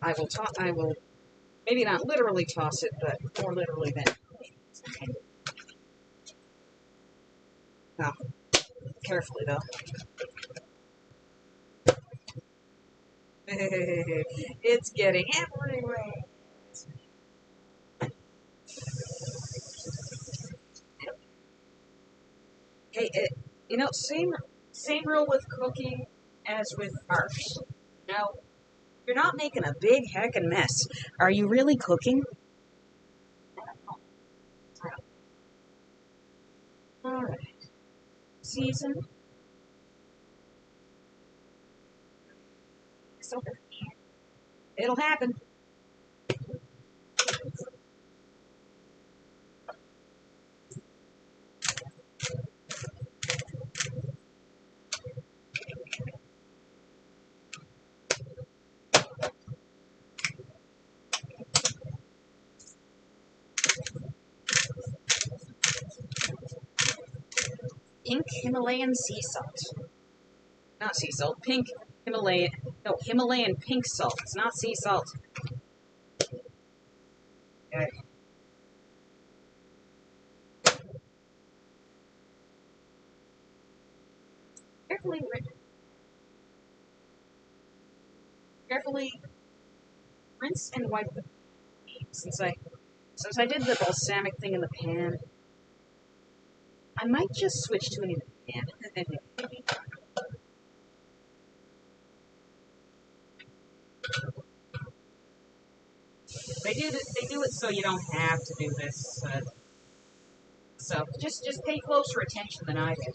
I will toss. I will maybe not literally toss it, but more literally than. Okay. Now, Carefully, though. It's getting everywhere. Hey, same rule with cooking as with ours. Now, you're not making a big heckin' mess. Are you really cooking? Alright. Season. It'll happen. Pink Himalayan sea salt. Not sea salt. Pink Himalayan. No, Himalayan pink salt. It's not sea salt. Okay. Carefully, carefully rinse and wipe the meat. Since I did the balsamic thing in the pan, I might just switch to an in the pan. They do it so you don't have to do this. So just pay closer attention than I do.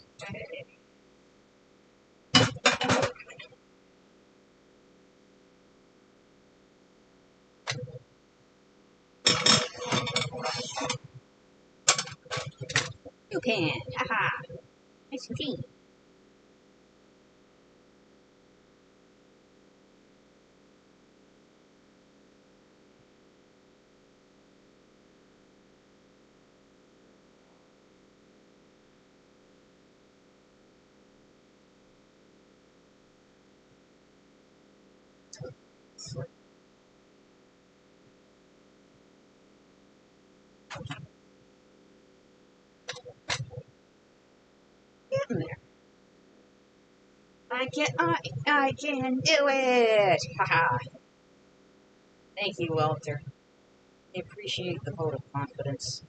You can. Haha. Nice and clean. Getting there. I can do it. Haha. Thank you, Walter. I appreciate the vote of confidence.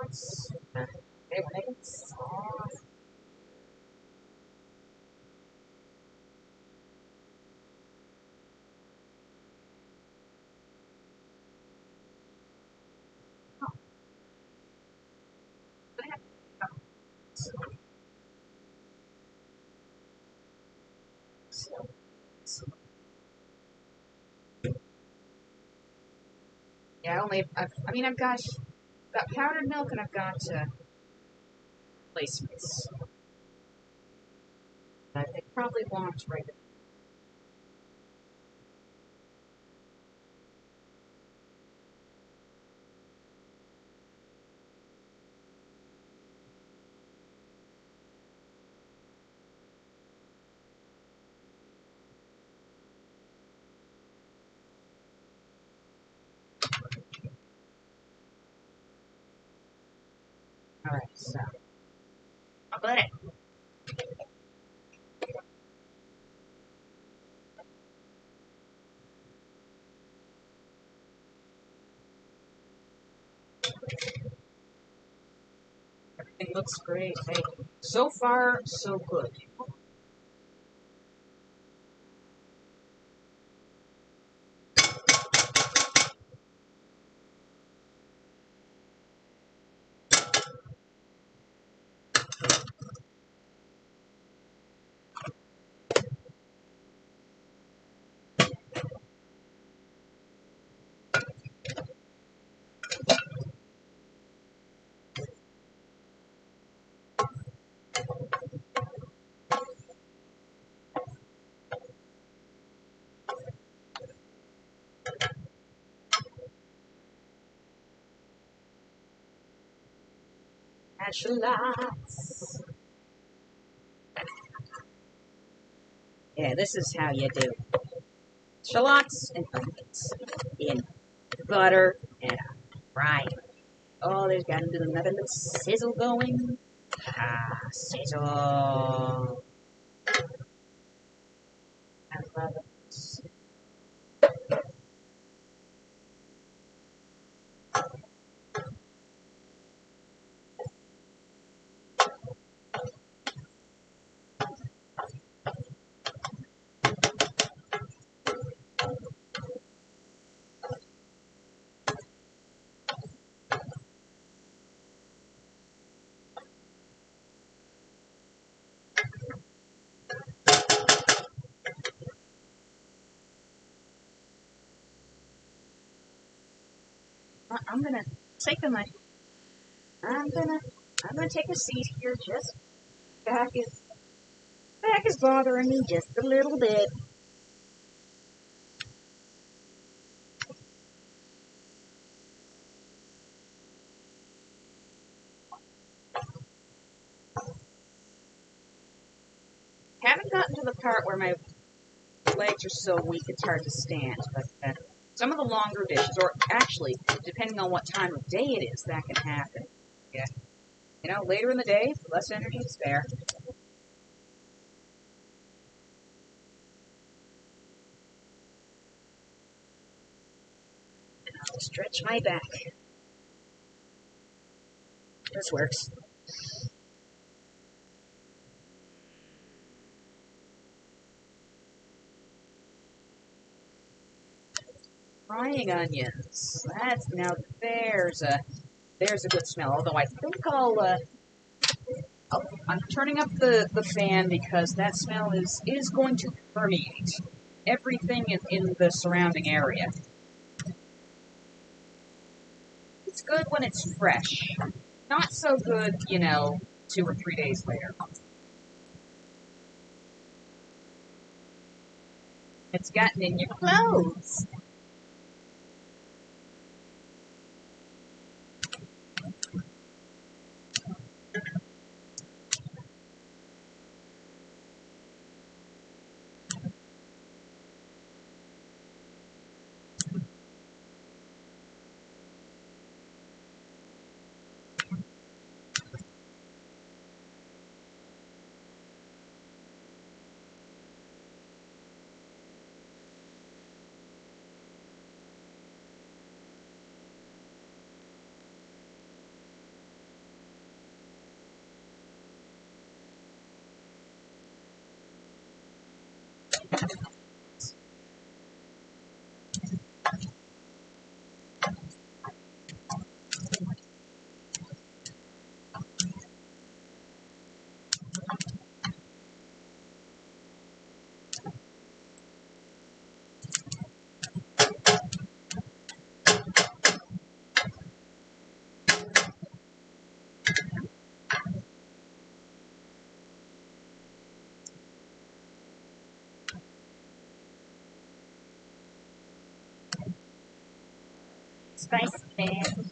Okay, we're making sauce. Yeah, I've got powdered milk and I've got placements. They probably want right. All right, so I'll put it. Everything looks great. Hey, so far so good. Add shallots. Yeah, this is how you do shallots and onions in butter and fry. Oh, there's got another little sizzle going. Ah, sizzle. I love it. I'm gonna take a mic. I'm gonna take a seat here. Just back is bothering me just a little bit. Haven't gotten to the part where my legs are so weak it's hard to stand, but some of the longer dishes, or actually, depending on what time of day it is, that can happen. Yeah. You know, later in the day, less energy to spare. And I'll stretch my back. This works. Frying onions. There's a good smell. Although I think I'm turning up the fan because that smell is going to permeate everything in the surrounding area. It's good when it's fresh. Not so good, 2 or 3 days later. It's gotten in your clothes. Spicy fan.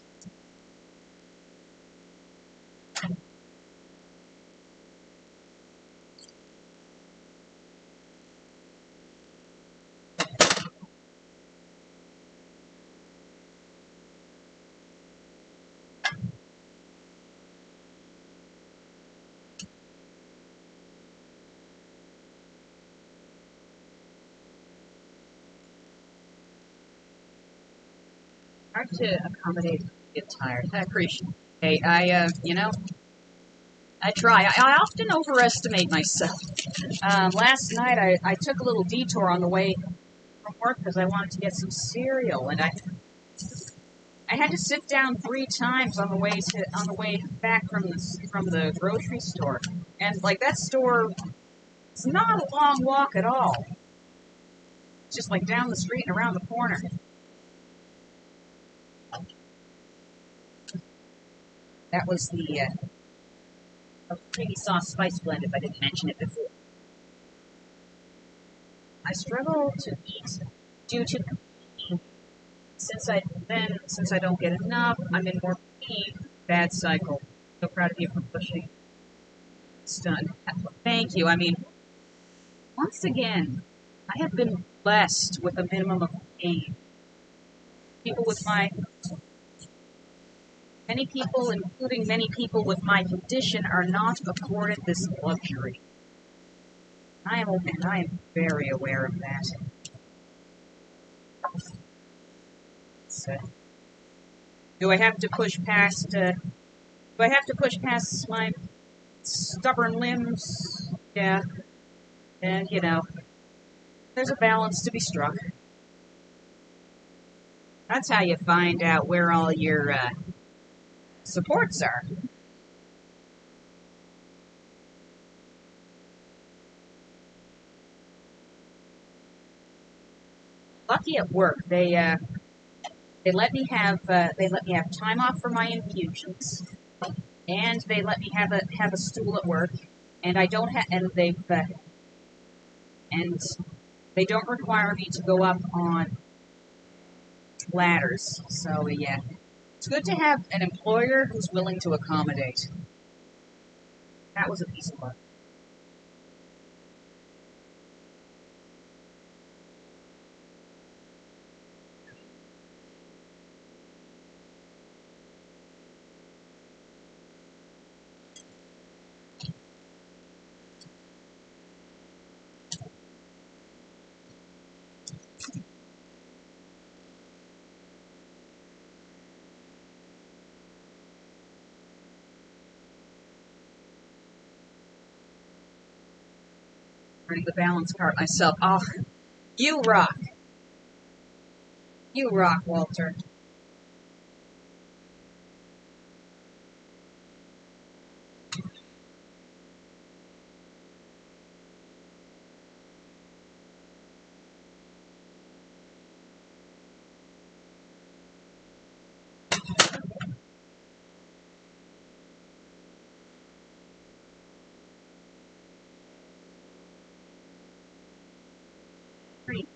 Hard to accommodate get tired. I appreciate it. I try. I often overestimate myself. Last night I took a little detour on the way from work because I wanted to get some cereal, and I had to sit down 3 times on the way back from the grocery store, and like that store, it's not a long walk at all. It's just like down the street and around the corner. That was the creamy sauce spice blend, if I didn't mention it before. I struggle to eat due to since I don't get enough, I'm in more pain, bad cycle. So proud of you for pushing. It's done. Thank you. I mean, once again, I have been blessed with a minimum of pain. People with my Many people, including many people with my condition, are not afforded this luxury. I am very aware of that. So, do I have to push past? Do I have to push past my stubborn limbs? Yeah, and there's a balance to be struck. That's how you find out where all your supports are. Lucky at work, they let me have time off for my infusions, and they let me have a stool at work, and I don't have and they don't require me to go up on ladders. So yeah, it's good to have an employer who's willing to accommodate. That was a piece of luck. Running the balance cart myself. Oh, you rock. You rock, Walter.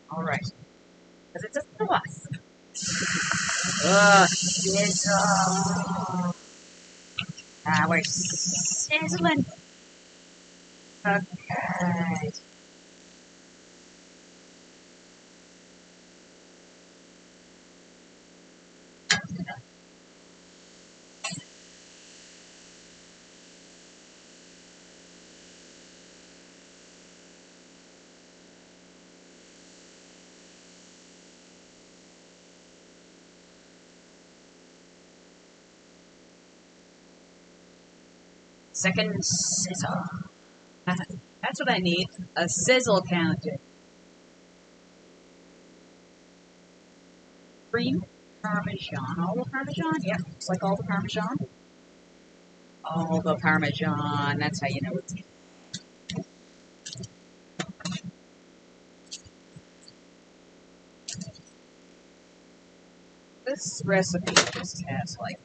All right. Because it's a plus. Sizzle. We're sizzling. Okay. Second sizzle. That's what I need. A sizzle counter. Cream, Parmesan. All the Parmesan? Yep. It's like all the Parmesan. All the Parmesan. That's how you know it's. This recipe just has like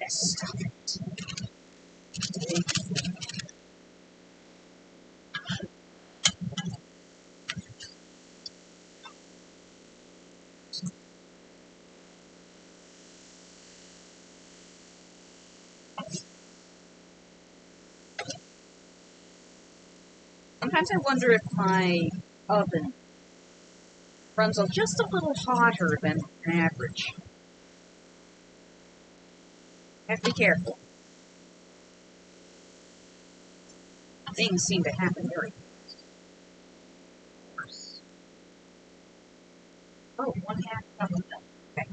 this stuff in it. Sometimes I wonder if my oven runs just a little hotter than average. Have to be careful. Things seem to happen very fast. Oh, one half cup of milk. Okay.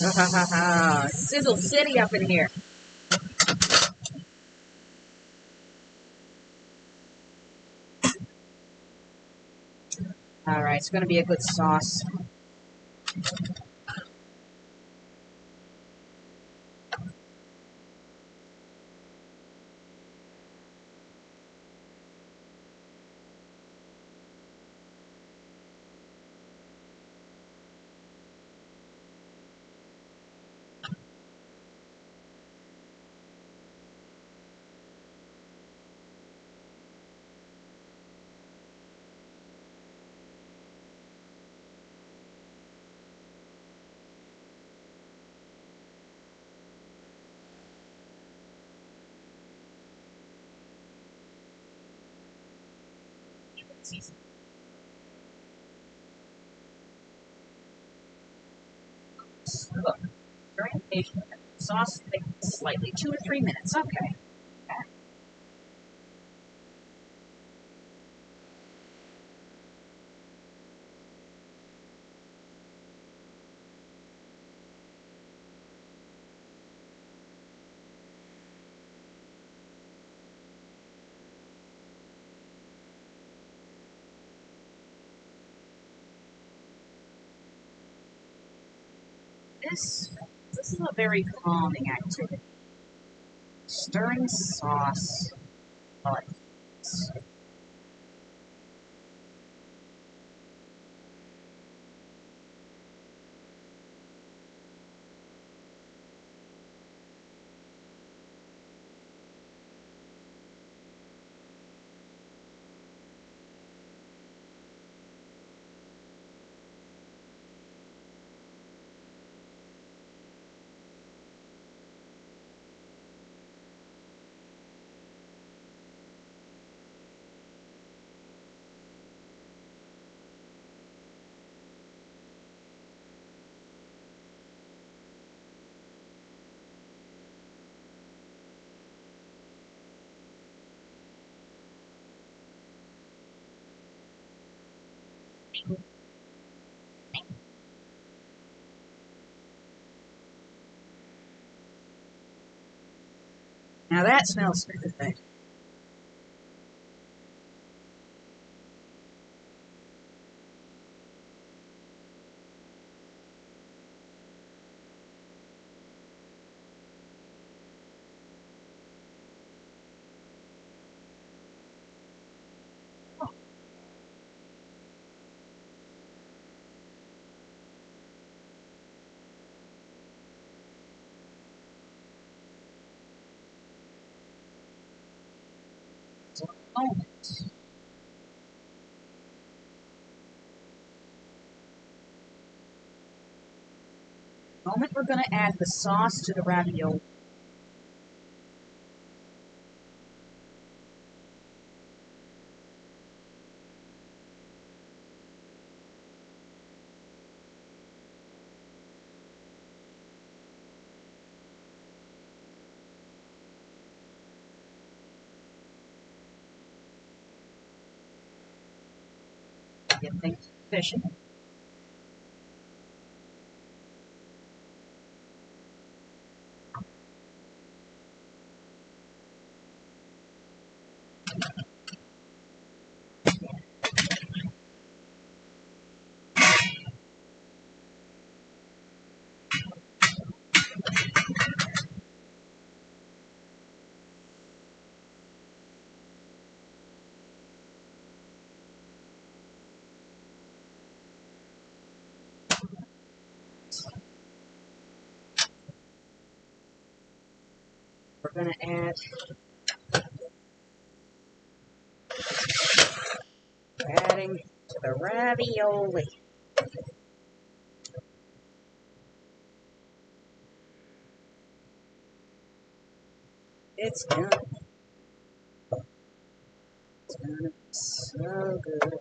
Ha ha ha ha. Sizzle City up in here. Alright, it's going to be a good sauce. Look, very patient. Sauce thickens slightly, 2 or 3 minutes. Okay. This is a very calming activity. Stirring sauce. Like this. Now that smells good. Oh, moment we're going to add the sauce to the ravioli. Get things efficient. We're going to adding to the ravioli. It's gonna be so good.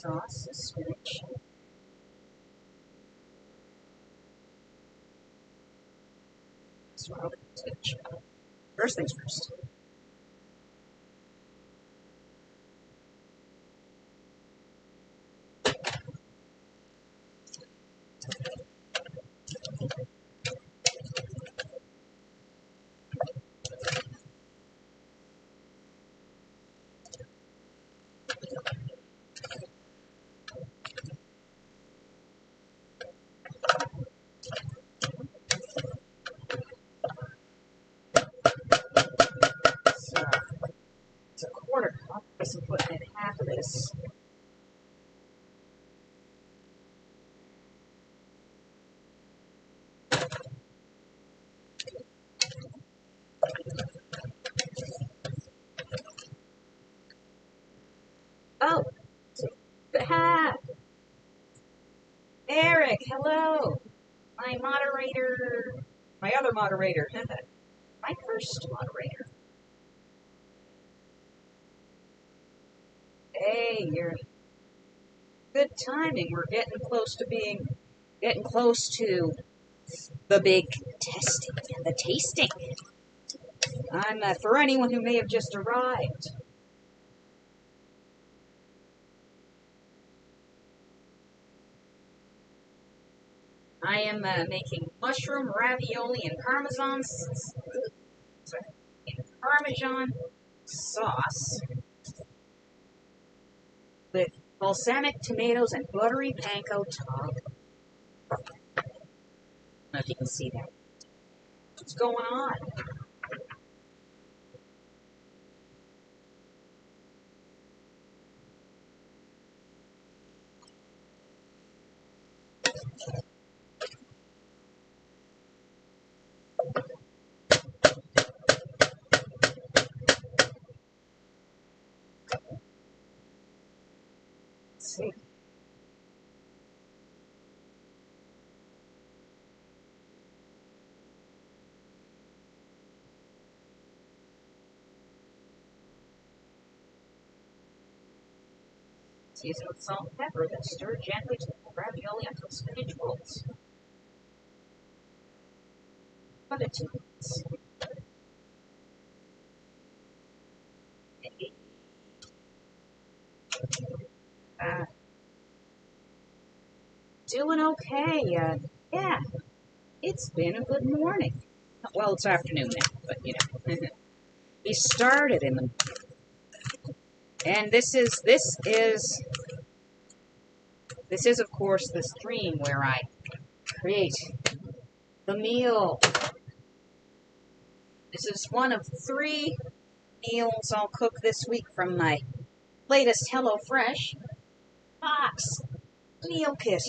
sauce, the spinach. Swirl the spinach. First things first. So, it's a quarter cup. I guess I'm putting in half of this. Oh, half. Eric, hello. My moderator. My other moderator. My first moderator. Hey, you're good timing. We're getting close to the big testing and the tasting. I'm for anyone who may have just arrived. I am making mushroom ravioli and Parmesan sauce with balsamic tomatoes and buttery panko top. I don't know if you can see that. What's going on? Let's see. Season with salt and pepper, then stir gently to the ravioli until spinach rolls. About 2 minutes. Doing okay. Yeah, it's been a good morning. Well, it's afternoon now, but you know. We started in the, and this is of course the stream where I create the meal. This is one of 3 meals I'll cook this week from my latest HelloFresh box meal kit.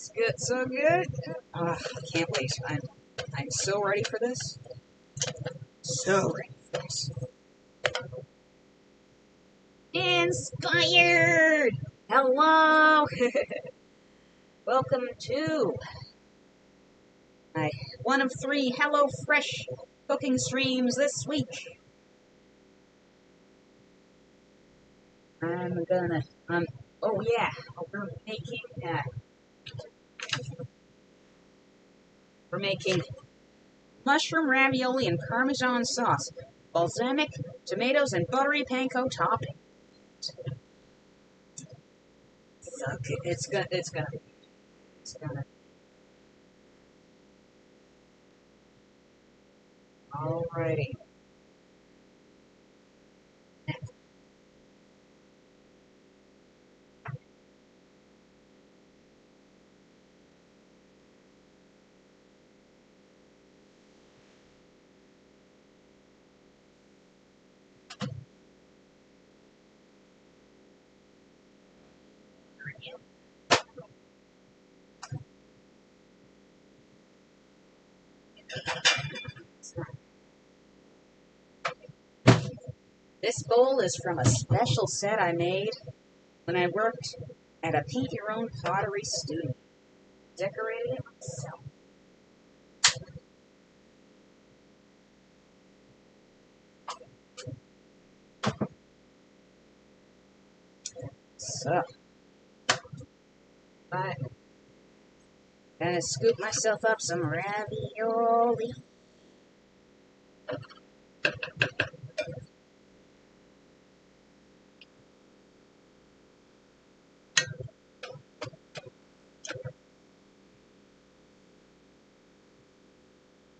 It's good, so good. I can't wait. I'm so ready for this. So ready for this. Inspired! Hello! Welcome to my one of 3 HelloFresh cooking streams this week. Oh yeah, we're making mushroom ravioli and Parmesan sauce, balsamic, tomatoes, and buttery panko topping. It's gonna. Alrighty. This bowl is from a special set I made when I worked at a paint your own pottery studio. Decorated it myself. So, I'm gonna scoop myself up some ravioli.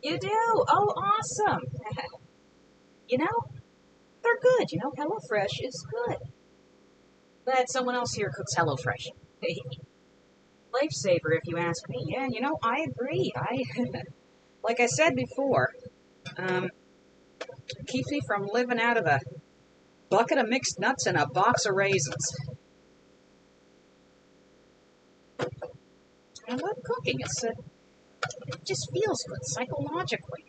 You do? Oh, awesome! You know, they're good. You know, HelloFresh is good. Glad someone else here cooks HelloFresh. Lifesaver, if you ask me. Yeah, you know, I agree. Like I said before, keeps me from living out of a bucket of mixed nuts and a box of raisins. I love cooking. It just feels good psychologically.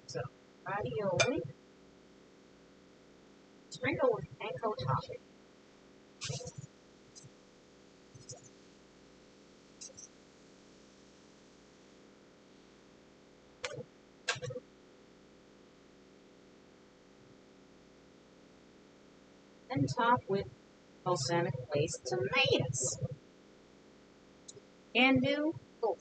So, ravioli, sprinkle with panko topping. And top with balsamic glazed tomatoes. And do. Oh.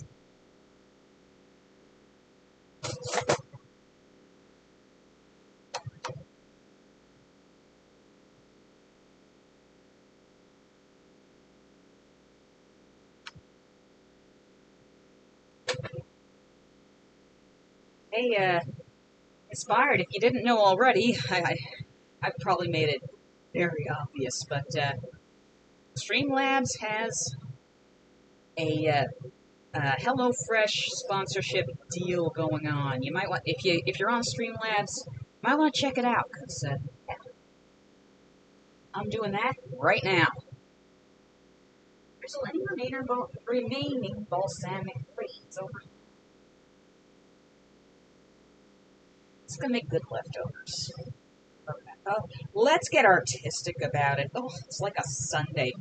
Hey, Inspired, if you didn't know already, I've probably made it very obvious, but Streamlabs has a HelloFresh sponsorship deal going on. You might want, if you're on Streamlabs, you might want to check it out, because I'm doing that right now. There's any remaining balsamic grains over. It's gonna make good leftovers. Okay. Oh, let's get artistic about it. Oh, it's like a Sunday.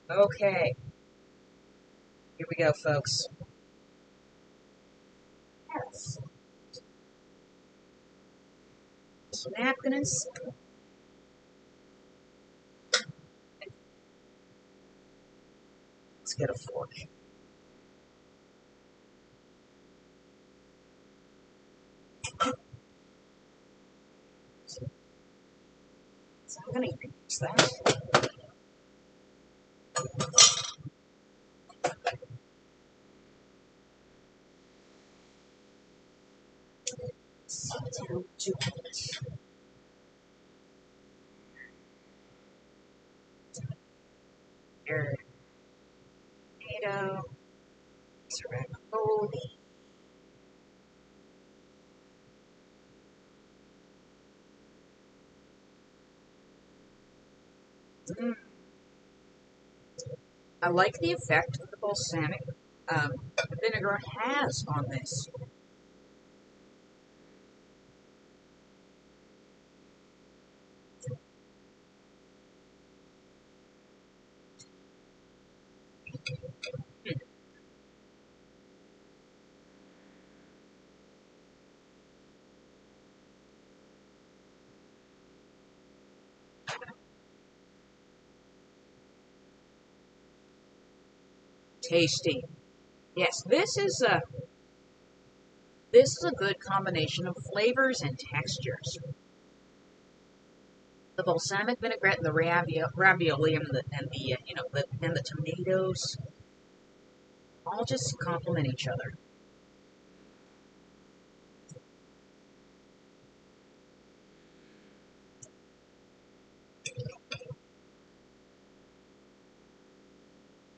Okay. Here we go, folks. Yes. Napkin and spoon. Let's get a fork. So I'm gonna use that. Sit down to it. Here, tomato, ceramic. Mm. I like the effect that the balsamic vinegar has on this. Tasty. Yes, this is a good combination of flavors and textures. The balsamic vinaigrette and the ravioli and the tomatoes all just complement each other.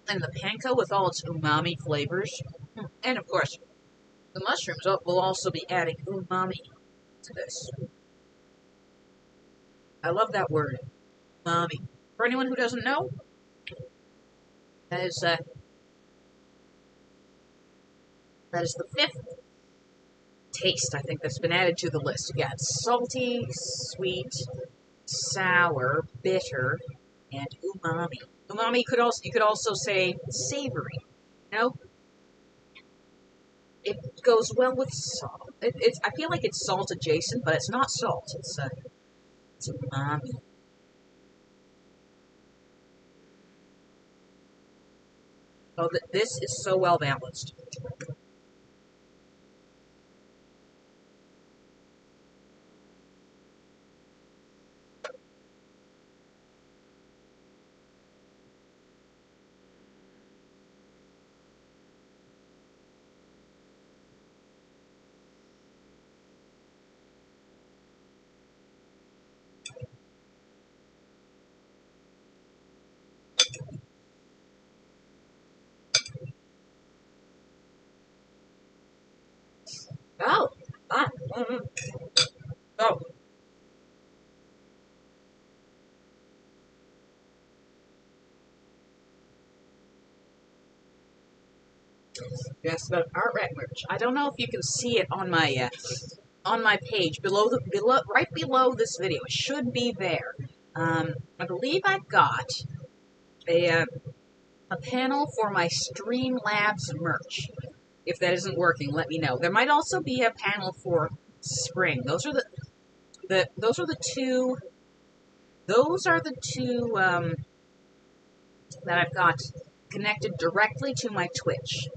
And the panko with all its umami flavors, and of course, the mushrooms will also be adding umami to this. I love that word, umami. For anyone who doesn't know, that is uh, that is the fifth taste I think that's been added to the list. You got salty, sweet, sour, bitter, and umami. Umami you could also say savory. You know, it goes well with salt. I feel like it's salt adjacent, but it's not salt. It's umami. Oh, this is so well balanced. Oh, ah, oh, yes, the art rack merch. I don't know if you can see it on my page right below this video. It should be there. I believe I've got a uh, a panel for my Streamlabs merch. If that isn't working, let me know. There might also be a panel for Spring. Those are the two. Those are the two that I've got connected directly to my Twitch.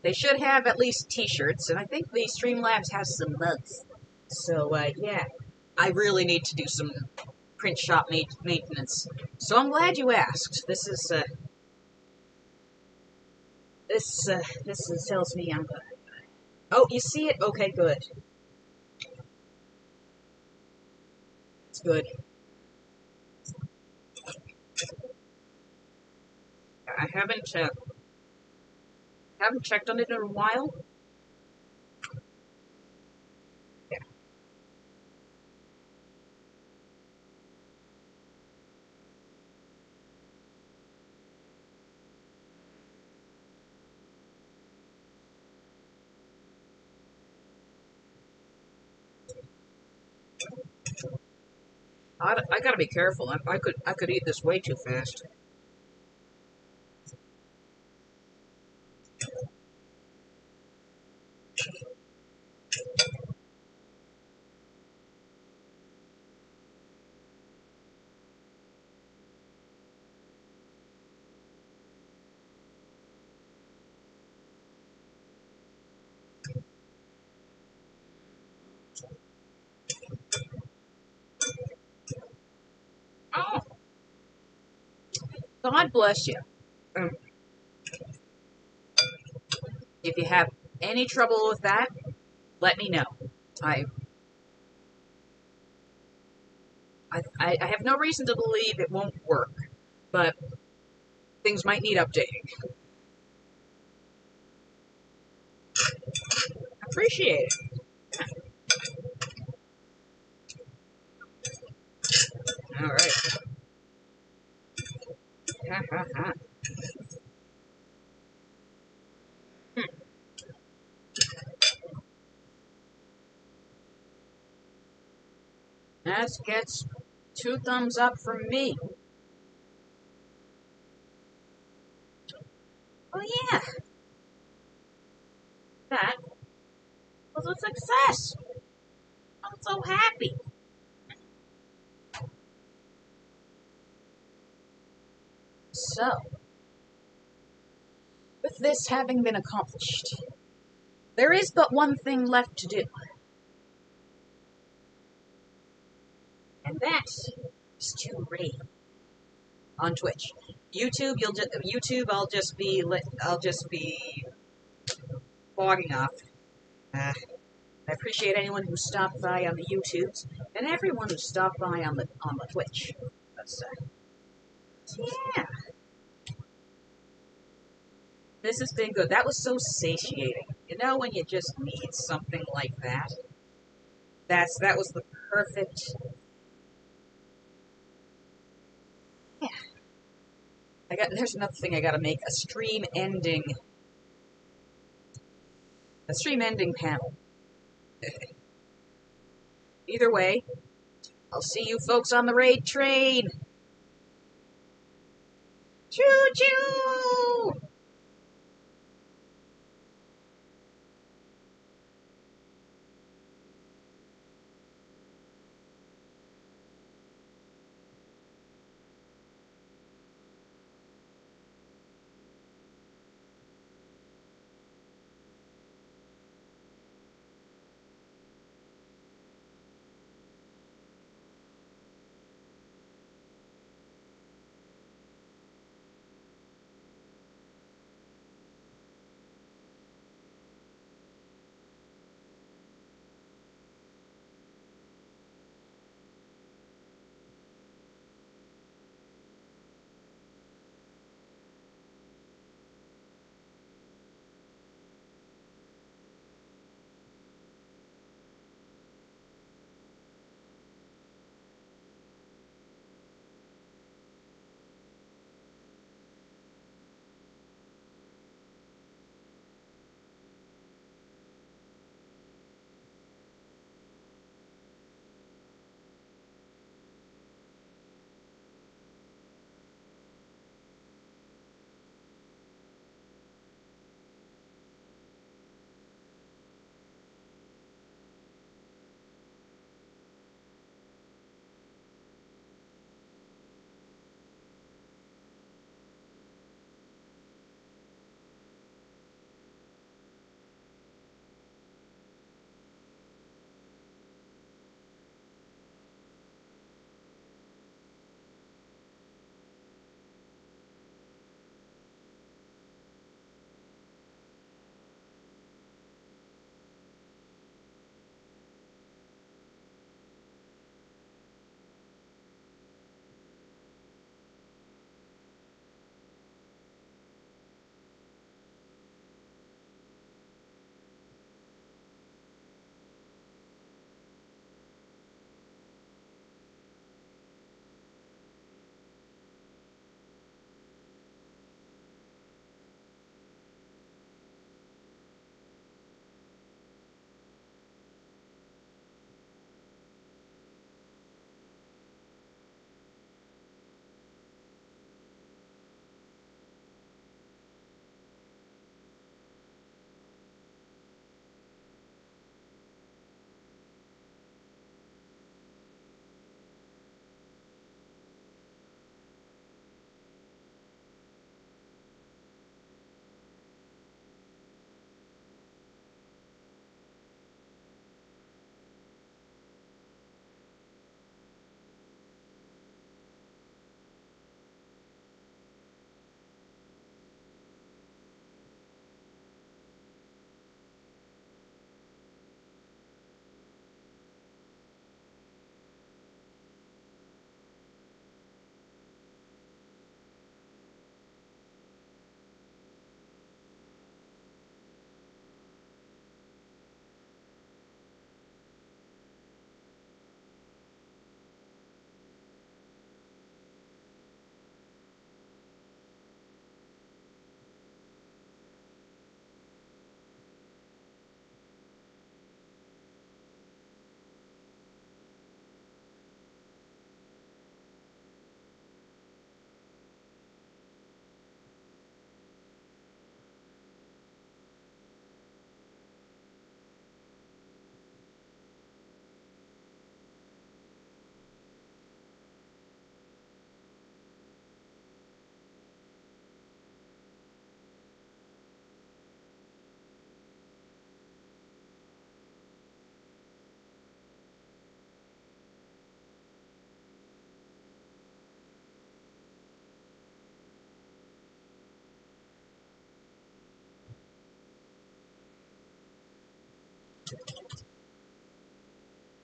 They should have at least T-shirts, and I think the Streamlabs has some mugs. So yeah, I really need to do some print shop maintenance. So I'm glad you asked. This tells me I'm good. Oh, you see it? Okay, good. It's good. I haven't checked on it in a while. Yeah. I gotta be careful. I could eat this way too fast. Oh, God bless you. Um, if you have any trouble with that, let me know. I, I have no reason to believe it won't work, but things might need updating. Appreciate it. All right. Ha ha ha. That gets 2 thumbs up from me. Oh yeah, that was a success. I'm so happy. So, with this having been accomplished, there is but one thing left to do, and that is to raid on Twitch. YouTube. I'll just be logging off. I appreciate anyone who stopped by on the YouTubes and everyone who stopped by on the Twitch. That's, yeah, this has been good. That was so satiating. You know when you just need something like that. That was the perfect. Yeah, there's another thing I gotta make a stream ending panel. Either way, I'll see you folks on the raid train. Choo choo!